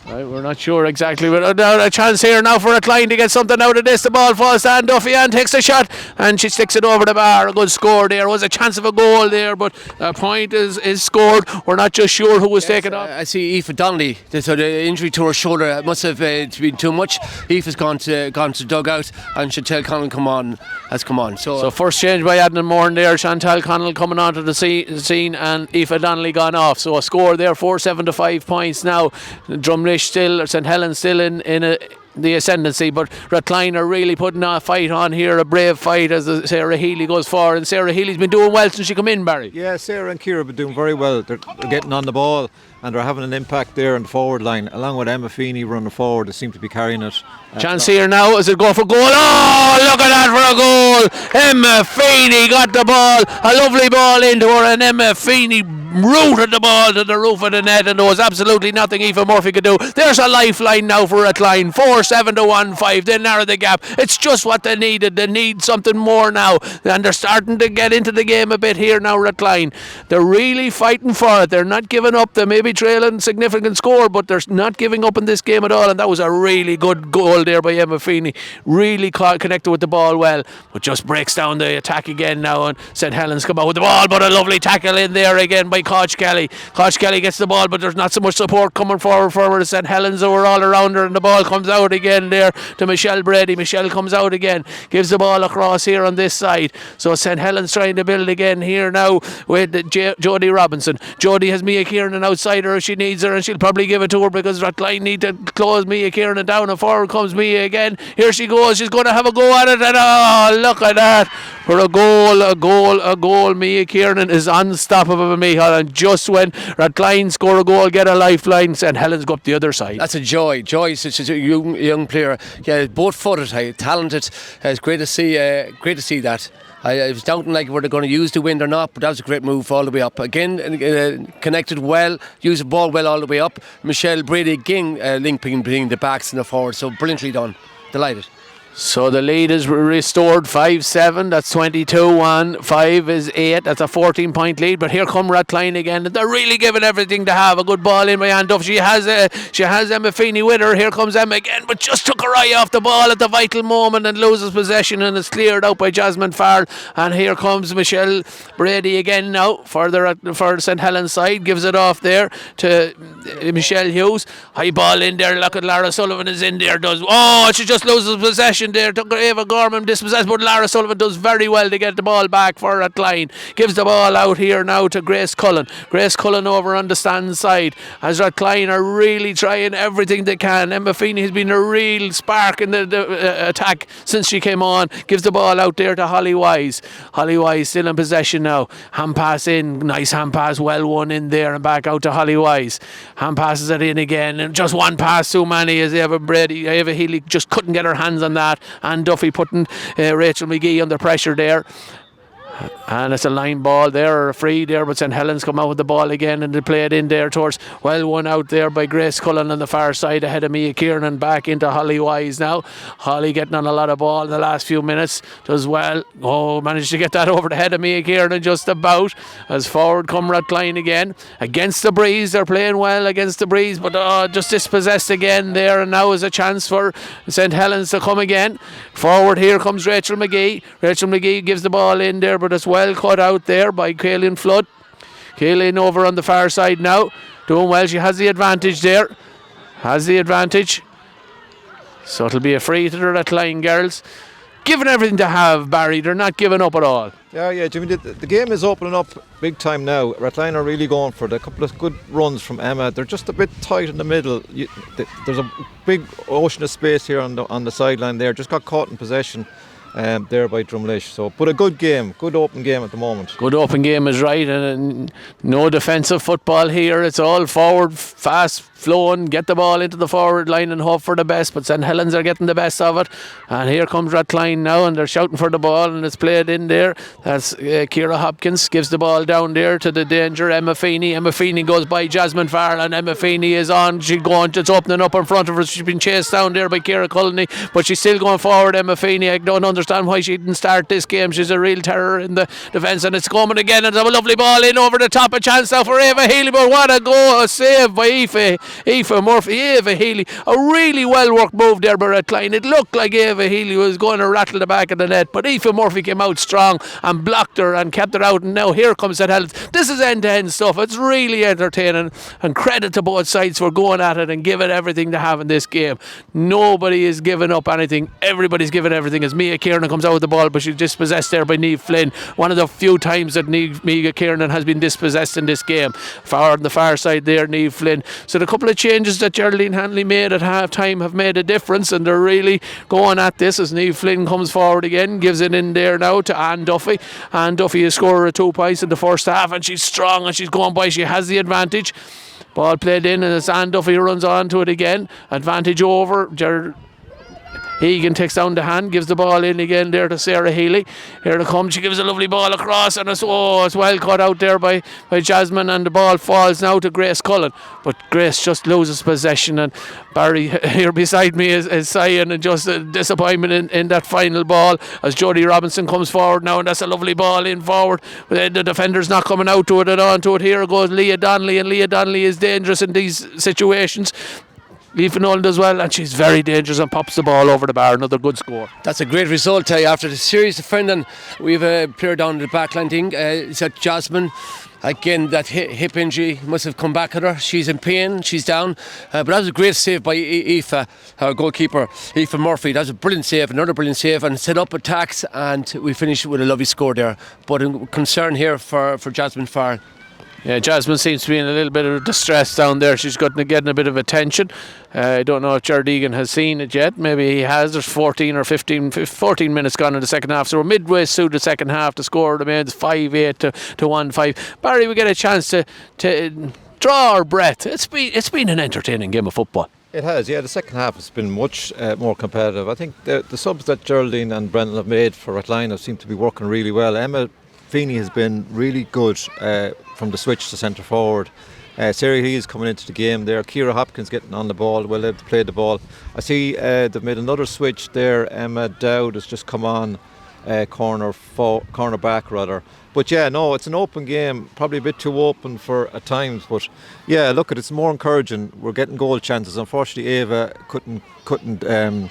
Right, we're not sure exactly, but a chance here now for Rathcline to get something out of this. The ball falls to Anne Duffy and takes a shot, and she sticks it over the bar. A good score there. Was a chance of a goal there, but a point is scored. We're not just sure who was taken off. I see Aoife Donnelly. So the injury to her shoulder must have been too much. Aoife's gone to dugout, and Chantel Connell has come on. So first change by Adnan Moran there. Chantal Connell coming onto the scene, and Aoife Donnelly gone off. So a score there, 4-7 to 5 points now. Drumlish still, St Helens still in the ascendancy, but Rathcline are really putting a fight on here, a brave fight as Sarah Healy goes forward, and Sarah Healy's been doing well since she come in, Barry. Yeah, Sarah and Ciara have been doing very well. They're getting on the ball and they're having an impact there on the forward line, along with Emma Feeney running forward. They seem to be carrying it. Chance here now as it go for goal. Oh, look at that for a goal. Emma Feeney got the ball, a lovely ball into her, and Emma Feeney rooted the ball to the roof of the net, and there was absolutely nothing Aoife Murphy could do. There's a lifeline now for Rathcline, 4-7 to 1-5. They narrow the gap. It's just what they needed. They need something more now, and they're starting to get into the game a bit here now. Rathcline, they're really fighting for it. They're not giving up. They may be trailing significant score, but they're not giving up in this game at all, and that was a really good goal there by Emma Feeney. Really connected with the ball well, but just breaks down the attack again now, and St Helens come out with the ball, but a lovely tackle in there again by Koch Kelly. Koch Kelly gets the ball, but there's not so much support coming forward for her. St Helens are all around her, and the ball comes out again there to Michelle Brady. Michelle comes out again, gives the ball across here on this side. So St Helens trying to build again here now with Jodie Robinson. Jodie has Mia Kieran outside her if she needs her, and she'll probably give it to her because Rathcline need to close Mia Kieran down, and forward comes Mia again. Here she goes. She's going to have a go at it, and oh, look at that. For a goal. Mia Kieran is unstoppable, Michal, and just when Rathcline score a goal, get a lifeline, St Helens go up the other side. That's a joy. Joy is such a young player. Yeah, both footed, talented. It's great to see. Great to see that. I was doubting like were they going to use the wind or not, but that was a great move all the way up. Again, connected well, used the ball well all the way up. Michelle Brady again linking between the backs and the forwards, so brilliantly done. Delighted. So the lead is restored, 5-7. That's 22-1. 5 is 8. That's a 14-point lead. But here come Rathcline again. They're really giving everything to have. A good ball in by Anne Duff. She has Emma Feeney with her. Here comes Emma again, but just took her eye off the ball at the vital moment and loses possession, and it's cleared out by Jasmine Farrell. And here comes Michelle Brady again now for St Helens side. Gives it off there to Michelle Hughes. High ball in there. Look at Lara Sullivan is in there. She just loses possession there. Took Eva Gorman dispossessed, but Lara Sullivan does very well to get the ball back for Rathcline. Gives the ball out here now to Grace Cullen. Grace Cullen over on the stand side as Rathcline are really trying everything they can. Emma Feeney has been a real spark in the attack since she came on. Gives the ball out there to Holly Wise. Holly Wise still in possession now. Hand pass in. Nice hand pass. Well won in there and back out to Holly Wise. Hand passes it in again, and just one pass too many as Eva Healy just couldn't get her hands on that, and Duffy putting Rachel McGee under pressure there. And it's a line ball there, or a free there, but St Helens come out with the ball again and they play it in there towards, well, one out there by Grace Cullen on the far side ahead of Mia Kieran, and back into Holly Wise now. Holly getting on a lot of ball in the last few minutes, does well. Managed to get that over the head of Mia Kieran just about, as forward come Rathcline again. Against the breeze, they're playing well against the breeze, but just dispossessed again there, and now is a chance for St Helens to come again. Forward here comes Rachel McGee. Rachel McGee gives the ball in there, but it's well cut out there by Caeline Flood. Caeline over on the far side now, doing well. She has the advantage there. So it'll be a free to the Rathcline girls. Giving everything to have, Barry. They're not giving up at all. Yeah, Jimmy, the game is opening up big time now. Rathcline are really going for it. A couple of good runs from Emma. They're just a bit tight in the middle. There's a big ocean of space here on the sideline there. Just got caught in possession there by Drumlish. So, but a good game, good open game at the moment. Good open game is right, and no defensive football here. It's all forward, fast flowing, get the ball into the forward line and hope for the best, but St Helens are getting the best of it. And here comes Rathcline now, and they're shouting for the ball, and it's played in there. That's Ciara Hopkins gives the ball down there to the danger Emma Feeney. Emma Feeney goes by Jasmine Farrell, and Emma Feeney is on. She's going, it's opening up in front of her. She's been chased down there by Ciara Culliney, but she's still going forward. Emma Feeney, I don't understand why she didn't start this game. She's a real terror in the defence, and it's coming again. It's a lovely ball in over the top. A chance now for Ava Healy, but what a goal, a save by Aoife Murphy. Ava Healy, a really well worked move there by Rathcline. It looked like Ava Healy was going to rattle the back of the net, but Aoife Murphy came out strong and blocked her and kept her out, and now here comes St Helens. This is end-to-end stuff. It's really entertaining, and credit to both sides for going at it and giving everything they have in this game. Nobody is giving up anything. Everybody's giving everything as Mia Kiernan comes out with the ball, but she's dispossessed there by Niamh Flynn. One of the few times that Mia Kiernan has been dispossessed in this game. Far on the far side there, Niamh Flynn. So the couple of changes that Geraldine Hanley made at half time have made a difference, and they're really going at this as Niamh Flynn comes forward again, gives it in there now to Anne Duffy. Anne Duffy has scored her 2 points in the first half, and she's strong and she's going by. She has the advantage. Ball played in, and it's Anne Duffy who runs on to it again. Advantage over. Egan takes down the hand, gives the ball in again there to Sarah Healy. Here to come, she gives a lovely ball across, and it's well cut out there by Jasmine, and the ball falls now to Grace Cullen. But Grace just loses possession, and Barry here beside me is sighing and just disappointment in that final ball as Jodie Robinson comes forward now, and that's a lovely ball in forward. The defender's not coming out to it and on to it. Here goes Leah Donnelly, and Leah Donnelly is dangerous in these situations. Aoife Nolan does well, and she's very dangerous and pops the ball over the bar. Another good score. That's a great result after the serious defending. We've a player down the backline thing. It's that Jasmine. Again, that hip injury must have come back at her. She's in pain, she's down. But that was a great save by Aoife, our goalkeeper, Aoife Murphy. That was a brilliant save, another brilliant save, and set up attacks, and we finished with a lovely score there. But a concern here for Jasmine Farrell. Yeah, Jasmine seems to be in a little bit of distress down there. She's getting a bit of attention. I don't know if Jared Egan has seen it yet. Maybe he has. There's 14 minutes gone in the second half. So we're midway through the second half. The score remains 5-8 to 1-5. Barry, we get a chance to draw our breath. It's been an entertaining game of football. It has, yeah. The second half has been much more competitive. I think the subs that Geraldine and Brendan have made for Rathline have seemed to be working really well. Emma Feeney has been really good from the switch to centre forward. Sarah Healy is coming into the game there. Ciara Hopkins getting on the ball, well able to play the ball. I see they've made another switch there. Emma Dowd has just come on corner back rather. But yeah, no, it's an open game, probably a bit too open at times. But yeah, look, it's more encouraging. We're getting goal chances. Unfortunately, Ava couldn't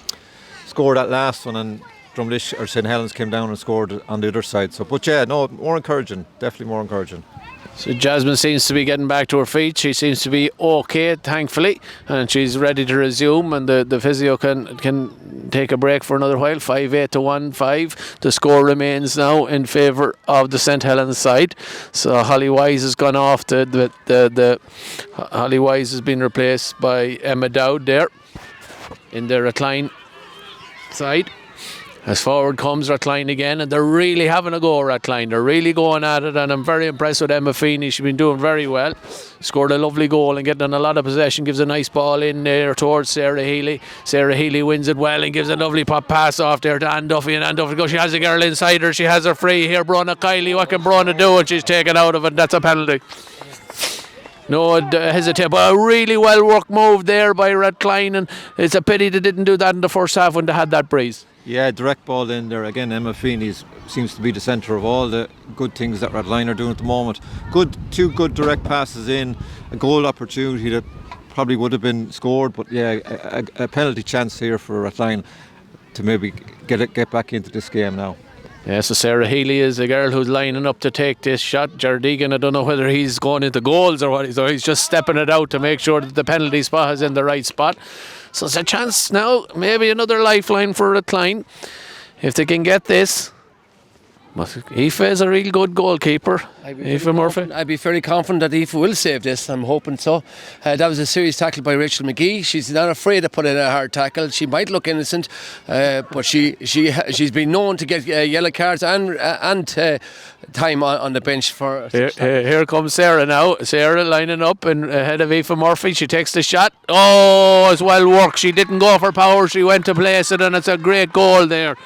score that last one, and Drumlish or St Helens came down and scored on the other side. So, but yeah, no, more encouraging, definitely more encouraging. So Jasmine seems to be getting back to her feet. She seems to be okay, thankfully, and she's ready to resume. And the physio can take a break for another while. 5-8 to 1-5. The score remains now in favour of the St Helens side. So Holly Wise has gone off. Holly Wise has been replaced by Emma Dowd there in the Rathcline side. As forward comes Rathcline again, and they're really having a go, Rathcline. They're really going at it, and I'm very impressed with Emma Feeney. She's been doing very well. Scored a lovely goal and getting a lot of possession. Gives a nice ball in there towards Sarah Healy. Sarah Healy wins it well and gives a lovely pop pass off there to Anne Duffy, and Anne Duffy goes. She has a girl inside her. She has her free here. Brona Kiley. What can Brona do? And she's taken out of it. That's a penalty. No hesitate, but a really well worked move there by Rathcline, and it's a pity they didn't do that in the first half when they had that breeze. Yeah, direct ball in there again. Emma Feeney seems to be the centre of all the good things that Rathline are doing at the moment. Two good direct passes in, a goal opportunity that probably would have been scored, but yeah, a penalty chance here for Rathline to maybe get back into this game now. Yeah, so Sarah Healy is a girl who's lining up to take this shot. Jared Egan, I don't know whether he's going into goals or what, he's just stepping it out to make sure that the penalty spot is in the right spot. So it's a chance now, maybe another lifeline for Rathcline. If they can get this, Aoife is a real good goalkeeper. Aoife Murphy. I'd be fairly confident that Aoife will save this. I'm hoping so. That was a serious tackle by Rachel McGee. She's not afraid to put in a hard tackle. She might look innocent, but she's been known to get yellow cards and time on the bench for. Here comes Sarah now. Sarah lining up and ahead of Aoife Murphy. She takes the shot. Oh, it's well worked. She didn't go for power. She went to place it, and it's a great goal there.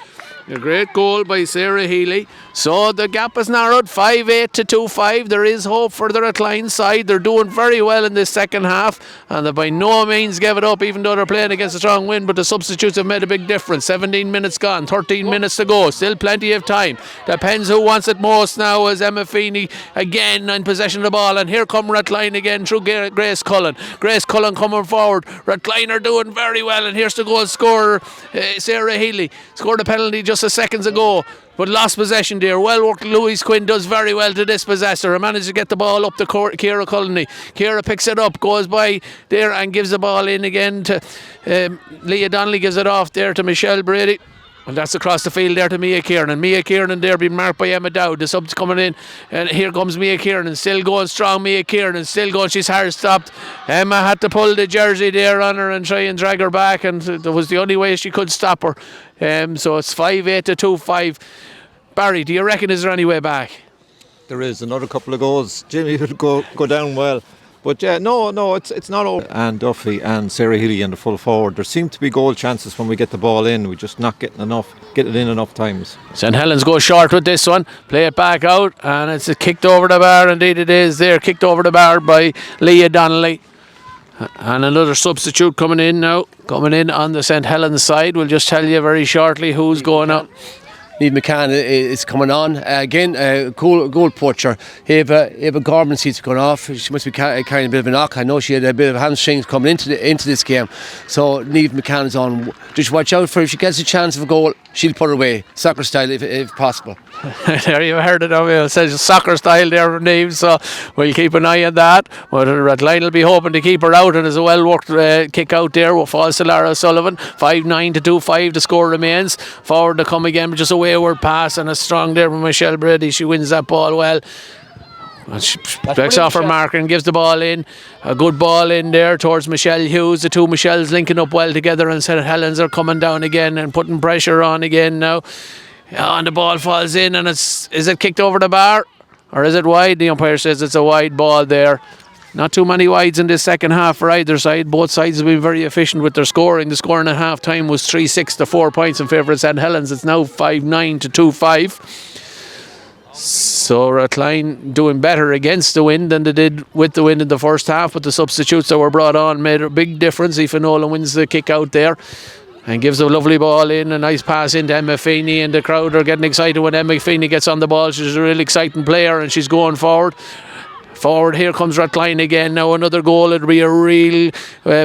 A great goal by Sarah Healy. So the gap is narrowed 5-8 to 2-5. There is hope for the Rathcline side. They're doing very well in this second half, and they by no means gave it up, even though they're playing against a strong wind. But the substitutes have made a big difference. 17 minutes gone, 13 minutes to go. Still plenty of time. Depends who wants it most now, as Emma Feeney again in possession of the ball. And here come Rathcline again through Grace Cullen. Grace Cullen coming forward. Rathcline are doing very well, and here's the goal scorer, Sarah Healy. Scored a penalty just a seconds ago, but lost possession there. Well worked. Louise Quinn does very well to dispossess her and managed to get the ball up to Ciara Cullen. Ciara picks it up, goes by there and gives the ball in again to Leah Donnelly, gives it off there to Michelle Brady. And that's across the field there to Mia Kiernan. Mia Kiernan there being marked by Emma Dowd. The sub's coming in, and here comes Mia Kiernan, still going strong. Mia Kiernan still going. She's hard stopped. Emma had to pull the jersey there on her and try and drag her back, and that was the only way she could stop her. So it's 5-8 to 2-5. Barry, do you reckon is there any way back? There is another couple of goals. Jimmy would go down well. But yeah, no, it's not over. And Duffy and Sarah Healy in the full forward. There seem to be goal chances when we get the ball in. We're just not getting it in enough times. St Helens go short with this one. Play it back out, and it's kicked over the bar. Indeed it is there. Kicked over the bar by Leah Donnelly. And another substitute coming in now. Coming in on the St Helens side. We'll just tell you very shortly who's going out. Niamh McCann is coming on again. Goal poacher. Eva Gorman seems to be going off. She must be carrying a bit of a knock. I know she had a bit of hamstrings coming into this game. So Niamh McCann is on. Just watch out for, if she gets a chance of a goal, she'll put it away, soccer style if possible. There you heard it. It says soccer style there from Niamh, so we'll keep an eye on that. But Rathline will be hoping to keep her out, and it's a well worked kick out there. Will falls to Lara Sullivan. 5-9 to 2-5. The score remains. Forward to come again, but just a wayward pass, and a strong there from Michelle Brady. She wins that ball well. And she backs off her marker and gives the ball in. A good ball in there towards Michelle Hughes. The two Michelles linking up well together, and St Helens are coming down again and putting pressure on again now. And the ball falls in, and is it kicked over the bar or is it wide? The umpire says it's a wide ball there. Not too many wides in this second half for either side. Both sides have been very efficient with their scoring. The scoring at half time was 3-6 to 4 points in favour of St Helens. It's now 5-9 to 2-5. So Rathline doing better against the wind than they did with the wind in the first half, but the substitutes that were brought on made a big difference. Aoife Nolan wins the kick out there and gives a lovely ball in, a nice pass into Emma Feeney, and the crowd are getting excited when Emma Feeney gets on the ball. She's a really exciting player, and she's going forward. Forward, here comes Rathline again. Now another goal, it'll be a real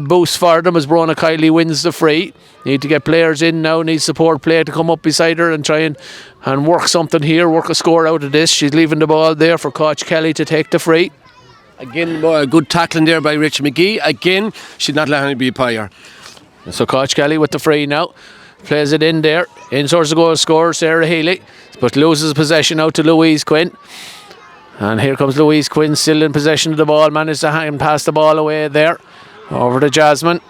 boost for them as Brona Kiley wins the free. Need to get players in now, need support play to come up beside her and try and work something here, work a score out of this. She's leaving the ball there for Coach Kelly to take the free. Again, a good tackling there by Rachel McGee. Again, she'd not let anybody by her. So Coach Kelly with the free now. Plays it in there. In towards the goal scorer, Sarah Healy. But loses possession out to Louise Quinn. And here comes Louise Quinn, still in possession of the ball. Managed to hang and pass the ball away there. Over to Jasmine.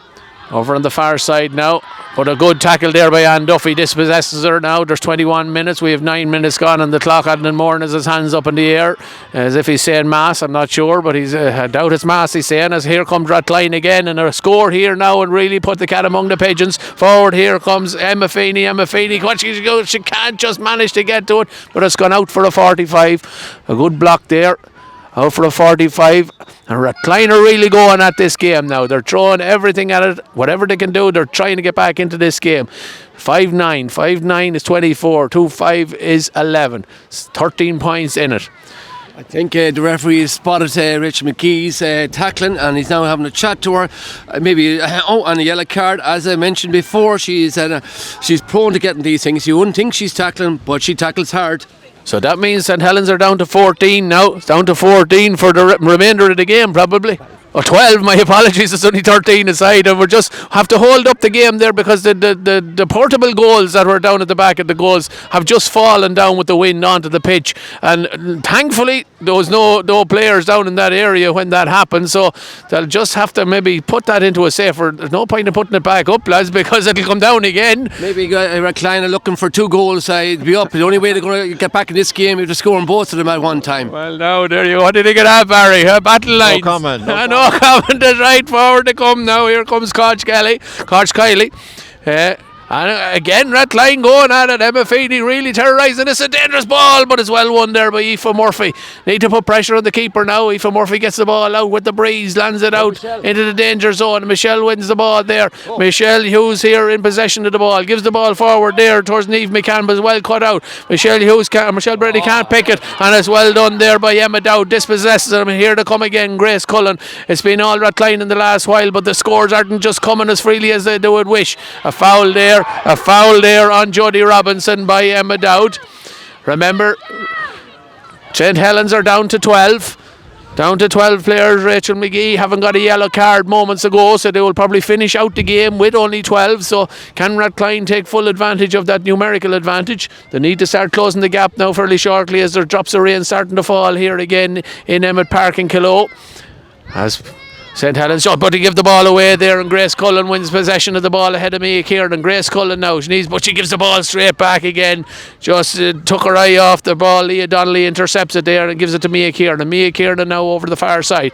Over on the far side now. But a good tackle there by Anne Duffy. Dispossesses her now. There's 21 minutes. We have 9 minutes gone on the clock. Adnan Moran has his hands up in the air as if he's saying mass. I'm not sure, but I doubt it's mass he's saying, as here comes Rathline again, and a score here now and really put the cat among the pigeons. Forward here comes Emma Feeney. She can't just manage to get to it, but it's gone out for a 45. A good block there. Out for a 45, and Rathline are really going at this game now. They're throwing everything at it, whatever they can do. They're trying to get back into this game. 5-9 is 24, 2-5 is 11. 13 points in it. I think the referee has spotted Rachel McGee's tackling, and he's now having a chat to her. Maybe on a yellow card. As I mentioned before, she's prone to getting these things. You wouldn't think she's tackling, but she tackles hard. So that means St Helens are down to 14 now. It's down to 14 for the remainder of the game, probably. or 12, my apologies, it's only 13 aside, and we just have to hold up the game there because the portable goals that were down at the back of the goals have just fallen down with the wind onto the pitch, and thankfully there was no players down in that area when that happened, so they'll just have to maybe put that into a safer. There's no point in putting it back up, lads, because it'll come down again. Maybe Rathcline are looking for 2 goals to be up. The only way they're going to get back in this game is to score on both of them at one time. Well, now there you go. What did you think of that, Barry? Battle lines. No comment. No comment. Is right forward to come now. Here comes Coach Kiley. And again, Rathcline going at it. Emma Feeney really terrorising. It's a dangerous ball, but it's well won there by Aoife Murphy. Need to put pressure on the keeper now. Aoife Murphy gets the ball out with the breeze, lands it out into the danger zone. Michelle wins the ball there. Michelle Hughes here in possession of the ball. Gives the ball forward there towards Niamh McCann, but it's well cut out. Michelle Brady can't pick it, and it's well done there by Emma Dowd. Dispossesses them. Here to come again, Grace Cullen. It's been all Rathcline in the last while, but the scores aren't just coming as freely as they would wish. A foul there on Jodie Robinson by Emma Dowd. Remember, St Helens are down to 12 players. Rachel McGee haven't got a yellow card moments ago, so they will probably finish out the game with only 12. So can Rathcline take full advantage of that numerical advantage? They need to start closing the gap now fairly shortly as there drops of rain starting to fall here again in Emmett Park in Killaloe. As St Helens shot, but to give the ball away there, and Grace Cullen wins possession of the ball ahead of Mia Kieran. Grace Cullen now, but she gives the ball straight back again. Just took her eye off the ball. Leah Donnelly intercepts it there and gives it to Mia Kieran. And Mia Kieran now over the far side.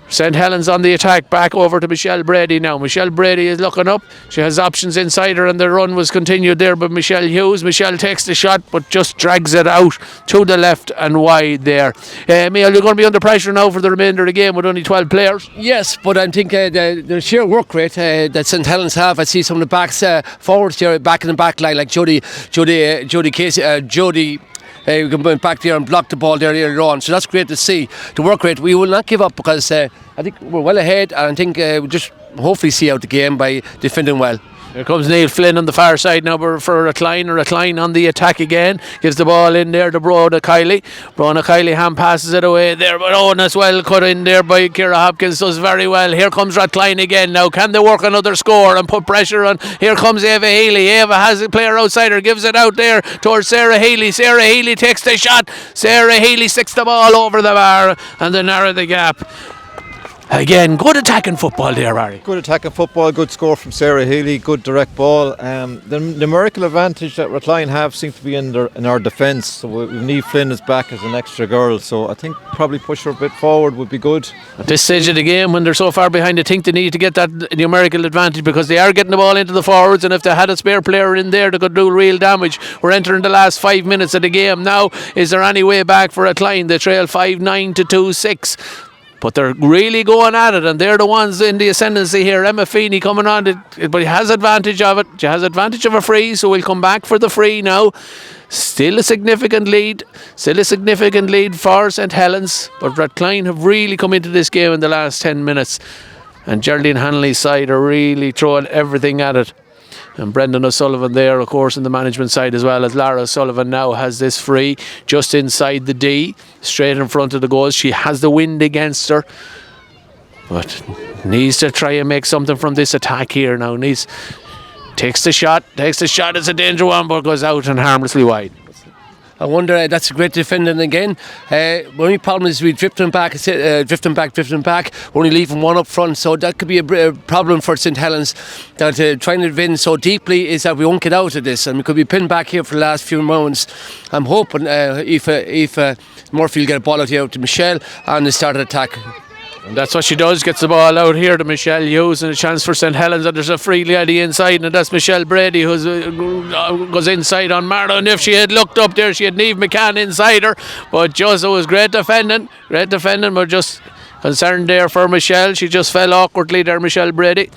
St Helens on the attack, back over to Michelle Brady now. Michelle Brady is looking up. She has options inside her, and the run was continued there by Michelle Hughes. Michelle takes the shot, but just drags it out to the left and wide there. Emil, you're going to be under pressure now for the remainder of the game with only 12 players. Yes, but I think the sheer work rate that St Helens have, I see some of the backs forwards here, back in the back line, like Jodie Casey, we can go back there and block the ball there earlier on. So that's great to see. The work rate, we will not give up because I think we're well ahead, and I think we'll just hopefully see out the game by defending well. Here comes Neil Flynn on the far side now for Rathcline on the attack again. Gives the ball in there to Brona Kiley. Brona Kiley hand passes it away there, but Owen as well cut in there by Ciara Hopkins. Does very well. Here comes Rathcline again now. Can they work another score and put pressure on? Here comes Ava Healy. Ava has a player outside her. Gives it out there towards Sarah Healy. Sarah Healy takes the shot. Sarah Healy sticks the ball over the bar and they narrow the gap. Again, good attacking football there, Harry. Good attacking football, good score from Sarah Healy, good direct ball. The numerical advantage that Rathcline have seems to be in our defence. So Niamh Flynn is back as an extra girl, so I think probably push her a bit forward would be good. At this stage of the game, when they're so far behind, I think they need to get that numerical advantage because they are getting the ball into the forwards, and if they had a spare player in there, they could do real damage. We're entering the last 5 minutes of the game now. Is there any way back for Rathcline? They trail 5-9 to 2-6. But they're really going at it, and they're the ones in the ascendancy here. Emma Feeney coming on, but he has advantage of it. She has advantage of a free, so we'll come back for the free now. Still a significant lead for St Helens, but Rathcline have really come into this game in the last 10 minutes, and Geraldine Hanley's side are really throwing everything at it. And Brendan O'Sullivan there, of course, in the management side, as well as Lara O'Sullivan now has this free just inside the D, straight in front of the goals. She has the wind against her, but needs to try and make something from this attack here now. Takes the shot, it's a danger one, but goes out and harmlessly wide. I wonder, that's a great defending again. The only problem is we drifting back. We're only leaving one up front, so that could be a problem for St Helens. That trying to win so deeply is that we won't get out of this, and we could be pinned back here for the last few moments. I'm hoping if Murphy will get a ball out here to Michelle and the start of attack. And that's what she does, gets the ball out here to Michelle Hughes, and a chance for St Helens, and there's a free lady inside, and that's Michelle Brady who goes inside on Mara. And if she had looked up there, she had Niamh McCann inside her, but just it was great defending, but just concerned there for Michelle. She just fell awkwardly there, Michelle Brady.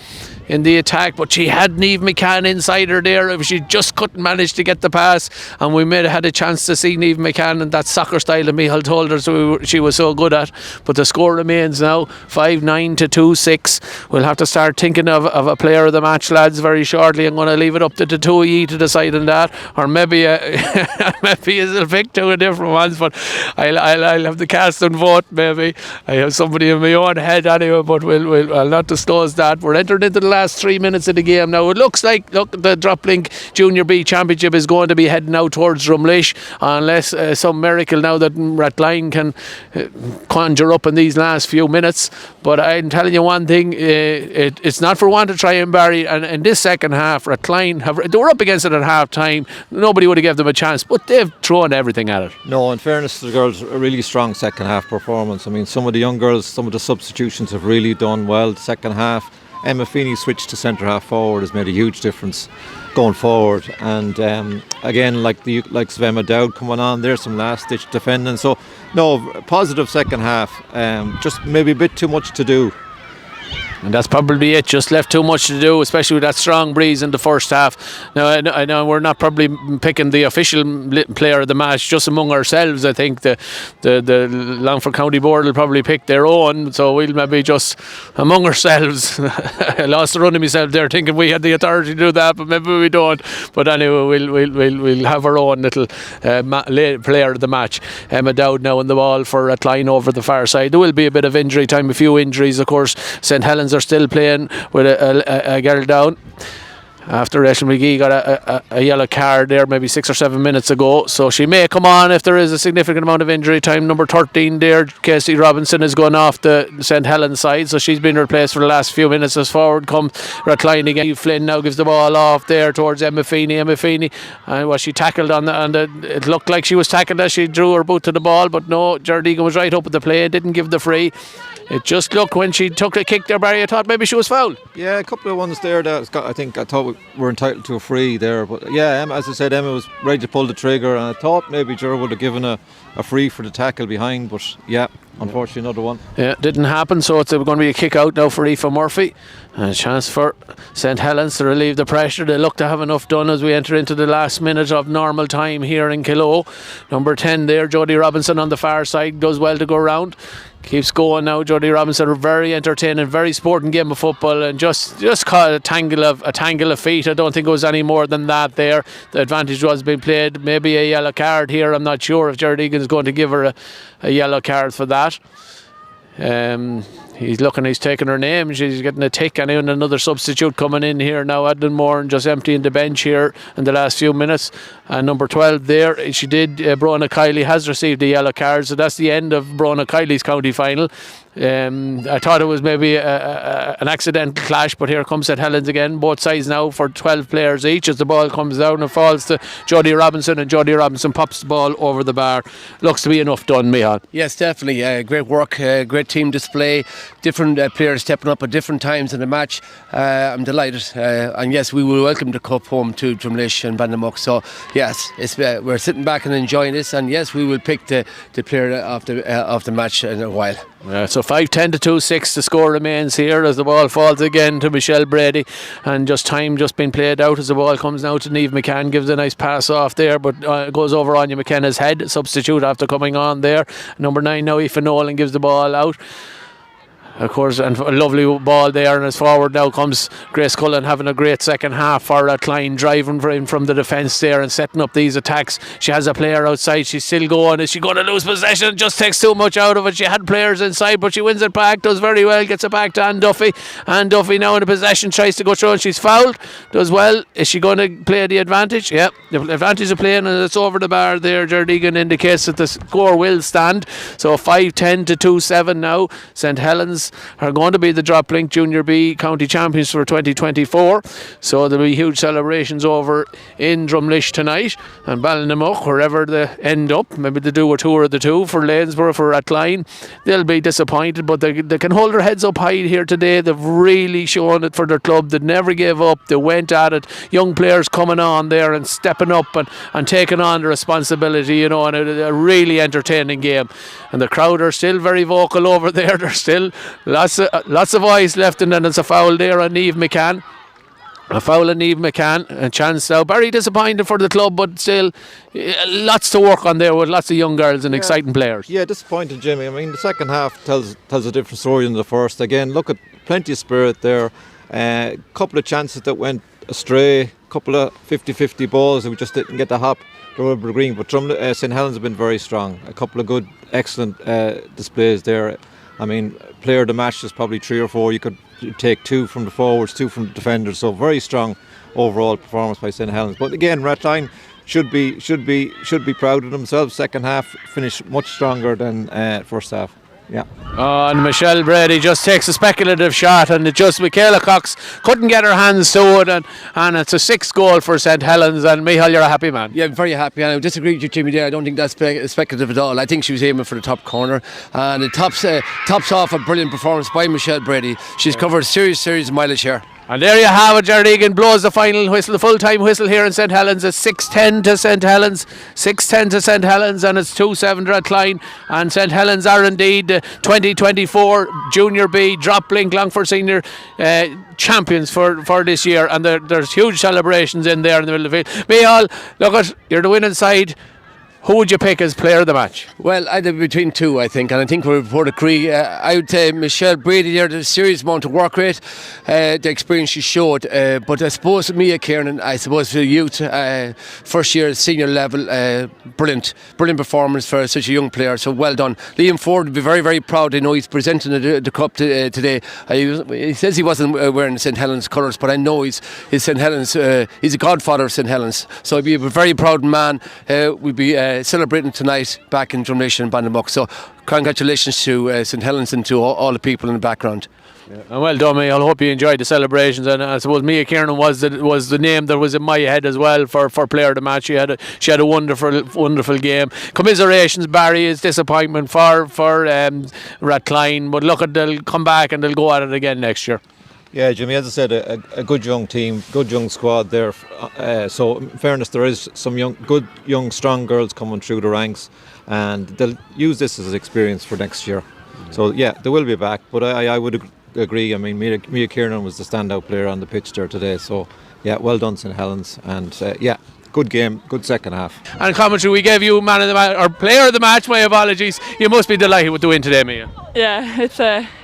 in the attack, but she had Niamh McCann inside her there. She just couldn't manage to get the pass, and we had a chance to see Niamh McCann and that soccer style that Michal told her she was so good at. But the score remains now 5-9 to 2-6. We'll have to start thinking of a player of the match, lads, very shortly. I'm going to leave it up to the two of you to decide on that, or maybe you'll pick two different ones, but I'll have the cast and vote. Maybe I have somebody in my own head anyway, but I'll not disclose that. We're entered into the last 3 minutes of the game now. It looks like the Droplink Junior B Championship is going to be heading out towards Drumlish, unless some miracle now that Rathline can conjure up in these last few minutes. But I'm telling you one thing, it's not for one to try and bury. And in this second half, Rathline they were up against it at half time. Nobody would have given them a chance, but they've thrown everything at it. No, in fairness to the girls, a really strong second half performance. I mean, some of the young girls, some of the substitutions have really done well the second half. Emma Feeney switched to centre half forward has made a huge difference going forward, and again, like of Emma Dowd coming on there, some last ditch defending. So no, positive second half, just maybe a bit too much to do. And that's probably it, just left too much to do, especially with that strong breeze in the first half. Now, I know we're not probably picking the official player of the match, just among ourselves. I think the Longford County Board will probably pick their own, so we'll maybe just among ourselves. I lost the run of myself there thinking we had the authority to do that, but maybe we don't. But anyway, we'll have our own little player of the match. Emma Dowd now on the ball for Rathline over the far side. There will be a bit of injury time, a few injuries, of course. St Helens are still playing with a girl down after Rachel McGee got a yellow card there maybe 6 or 7 minutes ago, so she may come on if there is a significant amount of injury time. Number 13 there, Casey Robinson, is going off the St Helens side, so she's been replaced for the last few minutes. As forward come Rathline again. Flynn now gives the ball off there towards Emma Feeney, and was she tackled on the it looked like she was tackled as she drew her boot to the ball, but no, Gerard Egan was right up at the play, didn't give the free. It just looked when she took a kick there, Barry, I thought maybe she was fouled. Yeah, a couple of ones there that I thought we were entitled to a free there, but yeah, Emma, as I said, Emma was ready to pull the trigger, and I thought maybe Gerard would have given a free for the tackle behind, but yeah, unfortunately another one. Yeah, didn't happen, so it's going to be a kick out now for Aoife Murphy, and a chance for St Helens to relieve the pressure. They look to have enough done as we enter into the last minute of normal time here in Kilo. Number 10 there, Jodie Robinson on the far side, does well to go round. Keeps going now, Jodie Robinson. A very entertaining, very sporting game of football, and just caught a tangle of feet. I don't think it was any more than that there. The advantage was being played. Maybe a yellow card here. I'm not sure if Gerard Egan is going to give her a yellow card for that. He's taking her name. She's getting a tick, and even another substitute coming in here now. Adnan Moore just emptying the bench here in the last few minutes. And number 12 there, Brona Kiley has received a yellow card, so that's the end of Brona Kiley's county final. I thought it was maybe an accidental clash, but here comes St Helens again, both sides now for 12 players each, as the ball comes down and falls to Jodie Robinson, and Jodie Robinson pops the ball over the bar. Looks to be enough done, Michal. Yes, definitely. Great work, great team display, different players stepping up at different times in the match. I'm delighted, and yes, we will welcome the cup home to Drumlish and Bandamuk. So yes, we're sitting back and enjoying this, and yes, we will pick the player of the match in a while. So 5-10 to 2-6 the score remains here as the ball falls again to Michelle Brady, and time just being played out as the ball comes now to Niamh McCann. Gives a nice pass off there, but goes over Anya McKenna's head, substitute after coming on there. Number 9 now, Aoife Nolan, gives the ball out. Of course, and a lovely ball there, and as forward now comes Grace Cullen, having a great second half for Rathline, driving from the defence there and setting up these attacks. She has a player outside, she's still going. Is she going to lose possession? Just takes too much out of it. She had players inside, but she wins it back, does very well, gets it back to Anne Duffy. Anne Duffy now in the possession, tries to go through, and she's fouled, does well. Is she going to play the advantage? Yeah, the advantage of playing, and it's over the bar there. Gerard Egan indicates that the score will stand. So 5-10 to 2-7 now. St Helens are going to be the Droplink Junior B County Champions for 2024, so there'll be huge celebrations over in Drumlish tonight, and Ballinamuk, wherever they end up, maybe they do a tour of the two for Lanesborough, for Rathline. They'll be disappointed, but they can hold their heads up high here today. They've really shown it for their club. They never gave up, they went at it. Young players coming on there and stepping up and taking on the responsibility, and a really entertaining game, and the crowd are still very vocal over there. They're still lots of ice left, and then it's a foul there on Niamh McCann. A foul on Niamh McCann, a chance now. Very disappointing for the club, but still lots to work on there with lots of young girls and exciting players. Yeah, disappointing, Jimmy. I mean, the second half tells a different story than the first. Again, look at plenty of spirit there. A couple of chances that went astray, couple of 50-50 balls that we just didn't get the hop, the rubber green. But St Helens have been very strong. A couple of good, excellent displays there. I mean, player of the match is probably 3 or 4. You could take 2 from the forwards, 2 from the defenders. So very strong overall performance by St Helens. But again, Rathcline should be proud of themselves. Second half finished much stronger than first half. Yeah. Oh, and Michelle Brady just takes a speculative shot, and Michaela Cox couldn't get her hands to it, and it's a 6th goal for St Helens. And Michal, you're a happy man. Yeah, I'm very happy, and I disagree with you, Jimmy, there. I don't think that's speculative at all. I think she was aiming for the top corner, and it tops off a brilliant performance by Michelle Brady. She's covered a series of mileage here. And there you have it. Jared Egan blows the final whistle, the full-time whistle here in St Helens. It's 6-10 to St Helens. 6-10 to St Helens, and it's 2-7 to Rathcline. And St Helens are indeed 2024 Junior B Drop Link Longford Senior champions for this year. And there's huge celebrations in there in the middle of it. Michal, look at, you're the winning side. Who would you pick as player of the match? Well, I'd have between 2, I think, and I think we both agree. I would say Michelle Brady there, the serious amount of work rate, the experience she showed. But I suppose Mia Kiernan, I suppose for the youth, first year senior level, brilliant performance for such a young player. So well done. Liam Ford would be very, very proud. I know he's presenting the cup today. He says he wasn't wearing St Helens colours, but I know he's St Helens. He's a godfather of St Helens. So he'd be a very proud man. We'd be celebrating tonight back in Drumnation and Bandamuck. So congratulations to St Helens and to all the people in the background. Yeah. And well done, Michal. I hope you enjoyed the celebrations. And I suppose Mia Kiernan was the name that was in my head as well for player of the match. She had a wonderful game. Commiserations, Barry, is disappointment for Rathcline, but look, they'll come back and they'll go at it again next year. Yeah, Jimmy, as I said, a good young team, good young squad there. So, in fairness, there is some good young, strong girls coming through the ranks, and they'll use this as an experience for next year. So, yeah, they will be back. But I would agree. I mean, Mia Kiernan was the standout player on the pitch there today. So, yeah, well done, St Helens, and yeah. Good game, good second half. And commentary, we gave you man of the match, or player of the match. My apologies. You must be delighted with the win today, Mia. Yeah, it's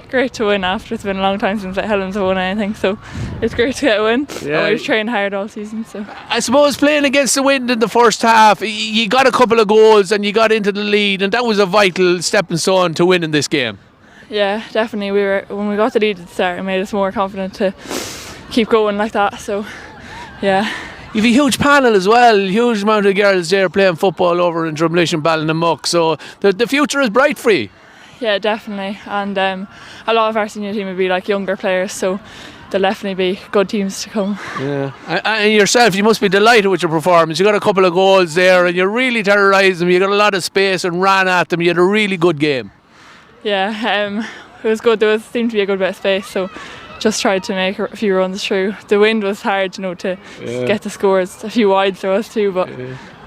great to win after. It's been a long time since St Helens have won anything, so it's great to get a win. Yeah. We've trained hard all season. So I suppose playing against the wind in the first half, you got a couple of goals and you got into the lead, and that was a vital stepping stone to winning this game. yeah, definitely. When we got the lead at the start, it made us more confident to keep going like that. So yeah. You've a huge panel as well, huge amount of girls there playing football over in Drumnation, Ballinammuck, so the future is bright for you. Yeah, definitely. And a lot of our senior team would be like younger players, so there'll definitely be good teams to come. Yeah. And yourself, you must be delighted with your performance. You got a couple of goals there and you really terrorised them. You got a lot of space and ran at them. You had a really good game. Yeah, it was good. There seemed to be a good bit of space, so just tried to make a few runs through. The wind was hard, to get the scores. A few wides there was too, but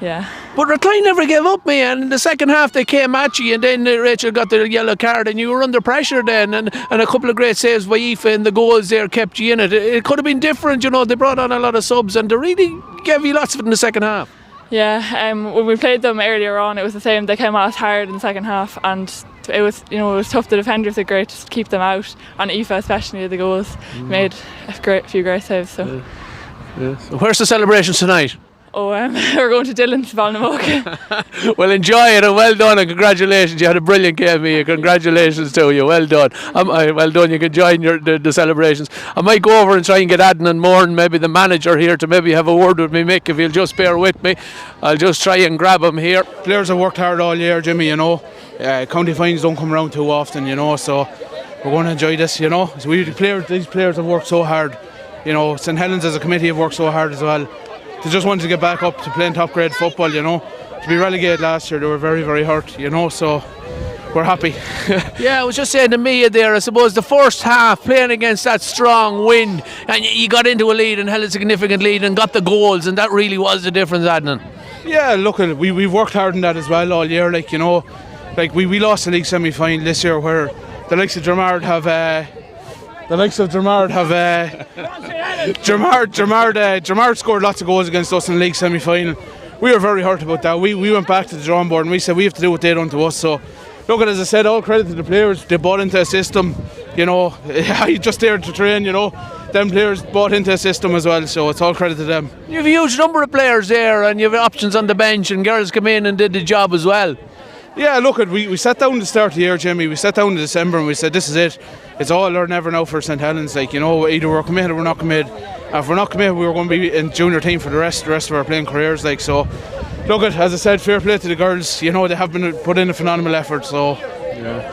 yeah. But Rathcline never gave up, man. In the second half they came at you, and then Rachel got the yellow card and you were under pressure then, and a couple of great saves by Aoife, and the goals there kept you in it. It could have been different, they brought on a lot of subs and they really gave you lots of it in the second half. Yeah, when we played them earlier on, it was the same. They came at us hard in the second half, and it was tough. The defenders were great to keep them out, and Aoife especially the goals made a few great saves. So. Yeah. So where's the celebrations tonight? Oh, we're going to Dillon's Ballinammuck. Well, enjoy it and well done and congratulations. You had a brilliant game, Mia. Congratulations to you. Well done. Well done. You can join the celebrations. I might go over and try and get Adnan and Moran, maybe the manager here, to maybe have a word with me, Mick, if you'll just bear with me. I'll just try and grab him here. Players have worked hard all year, Jimmy, county finals don't come around too often, so we're going to enjoy this, So these players have worked so hard. St Helens as a committee have worked so hard as well. They just wanted to get back up to playing top grade football, To be relegated last year, they were very, very hurt, so we're happy. Yeah, I was just saying to Mia there, I suppose the first half playing against that strong wind, and you got into a lead and held a significant lead and got the goals, and that really was the difference, Adnan. Yeah, look, we've worked hard in that as well all year, we lost the league semi-final this year where the likes of Dramard have Dramard scored lots of goals against us in the league semi-final. We were very hurt about that. We went back to the drawing board and we said we have to do what they done to us. So look, as I said, all credit to the players. They bought into a system, you know. I just there to train, you know. Them players bought into a system as well, so it's all credit to them. You have a huge number of players there, and you have options on the bench, and girls come in and did the job as well. Yeah, look, we sat down at the start of the year, Jimmy. We sat down in December and we said, this is it. It's all or never now for St Helens. Like, you know, either we're committed or we're not committed. If we're not committed, we were going to be in junior team for the rest of our playing careers. Like, so, look, as I said, fair play to the girls. You know, they have been put in a phenomenal effort. So,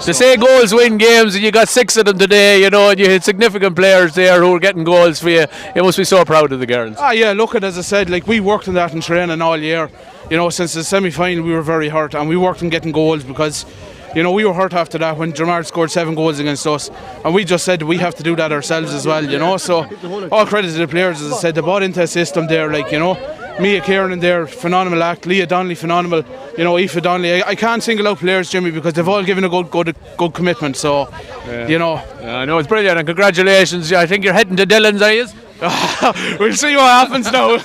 They say goals win games, and you got 6 of them today, you know, and you had significant players there who were getting goals for you. You must be so proud of the girls. yeah, look, as I said, like, we worked on that in training all year. You know, since the semi-final, we were very hurt, and we worked on getting goals because, you know, we were hurt after that when Dramard scored 7 goals against us, and we just said we have to do that ourselves as well, you know. So, all credit to the players, as I said, they bought into a system there, like, you know. Mia Kieran there, phenomenal act. Leah Donnelly, phenomenal. You know, Aoife Donnelly. I can't single out players, Jimmy, because they've all given a good commitment. So, you know. Yeah, I know, it's brilliant, and congratulations. I think you're heading to Dillon's, are you? We'll see what happens now.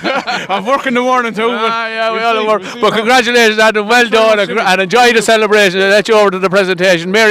I'm working the morning too. Yeah, we all work. But congratulations, Adam. Well done, and enjoy the celebration. I'll let you over to the presentation. Mary.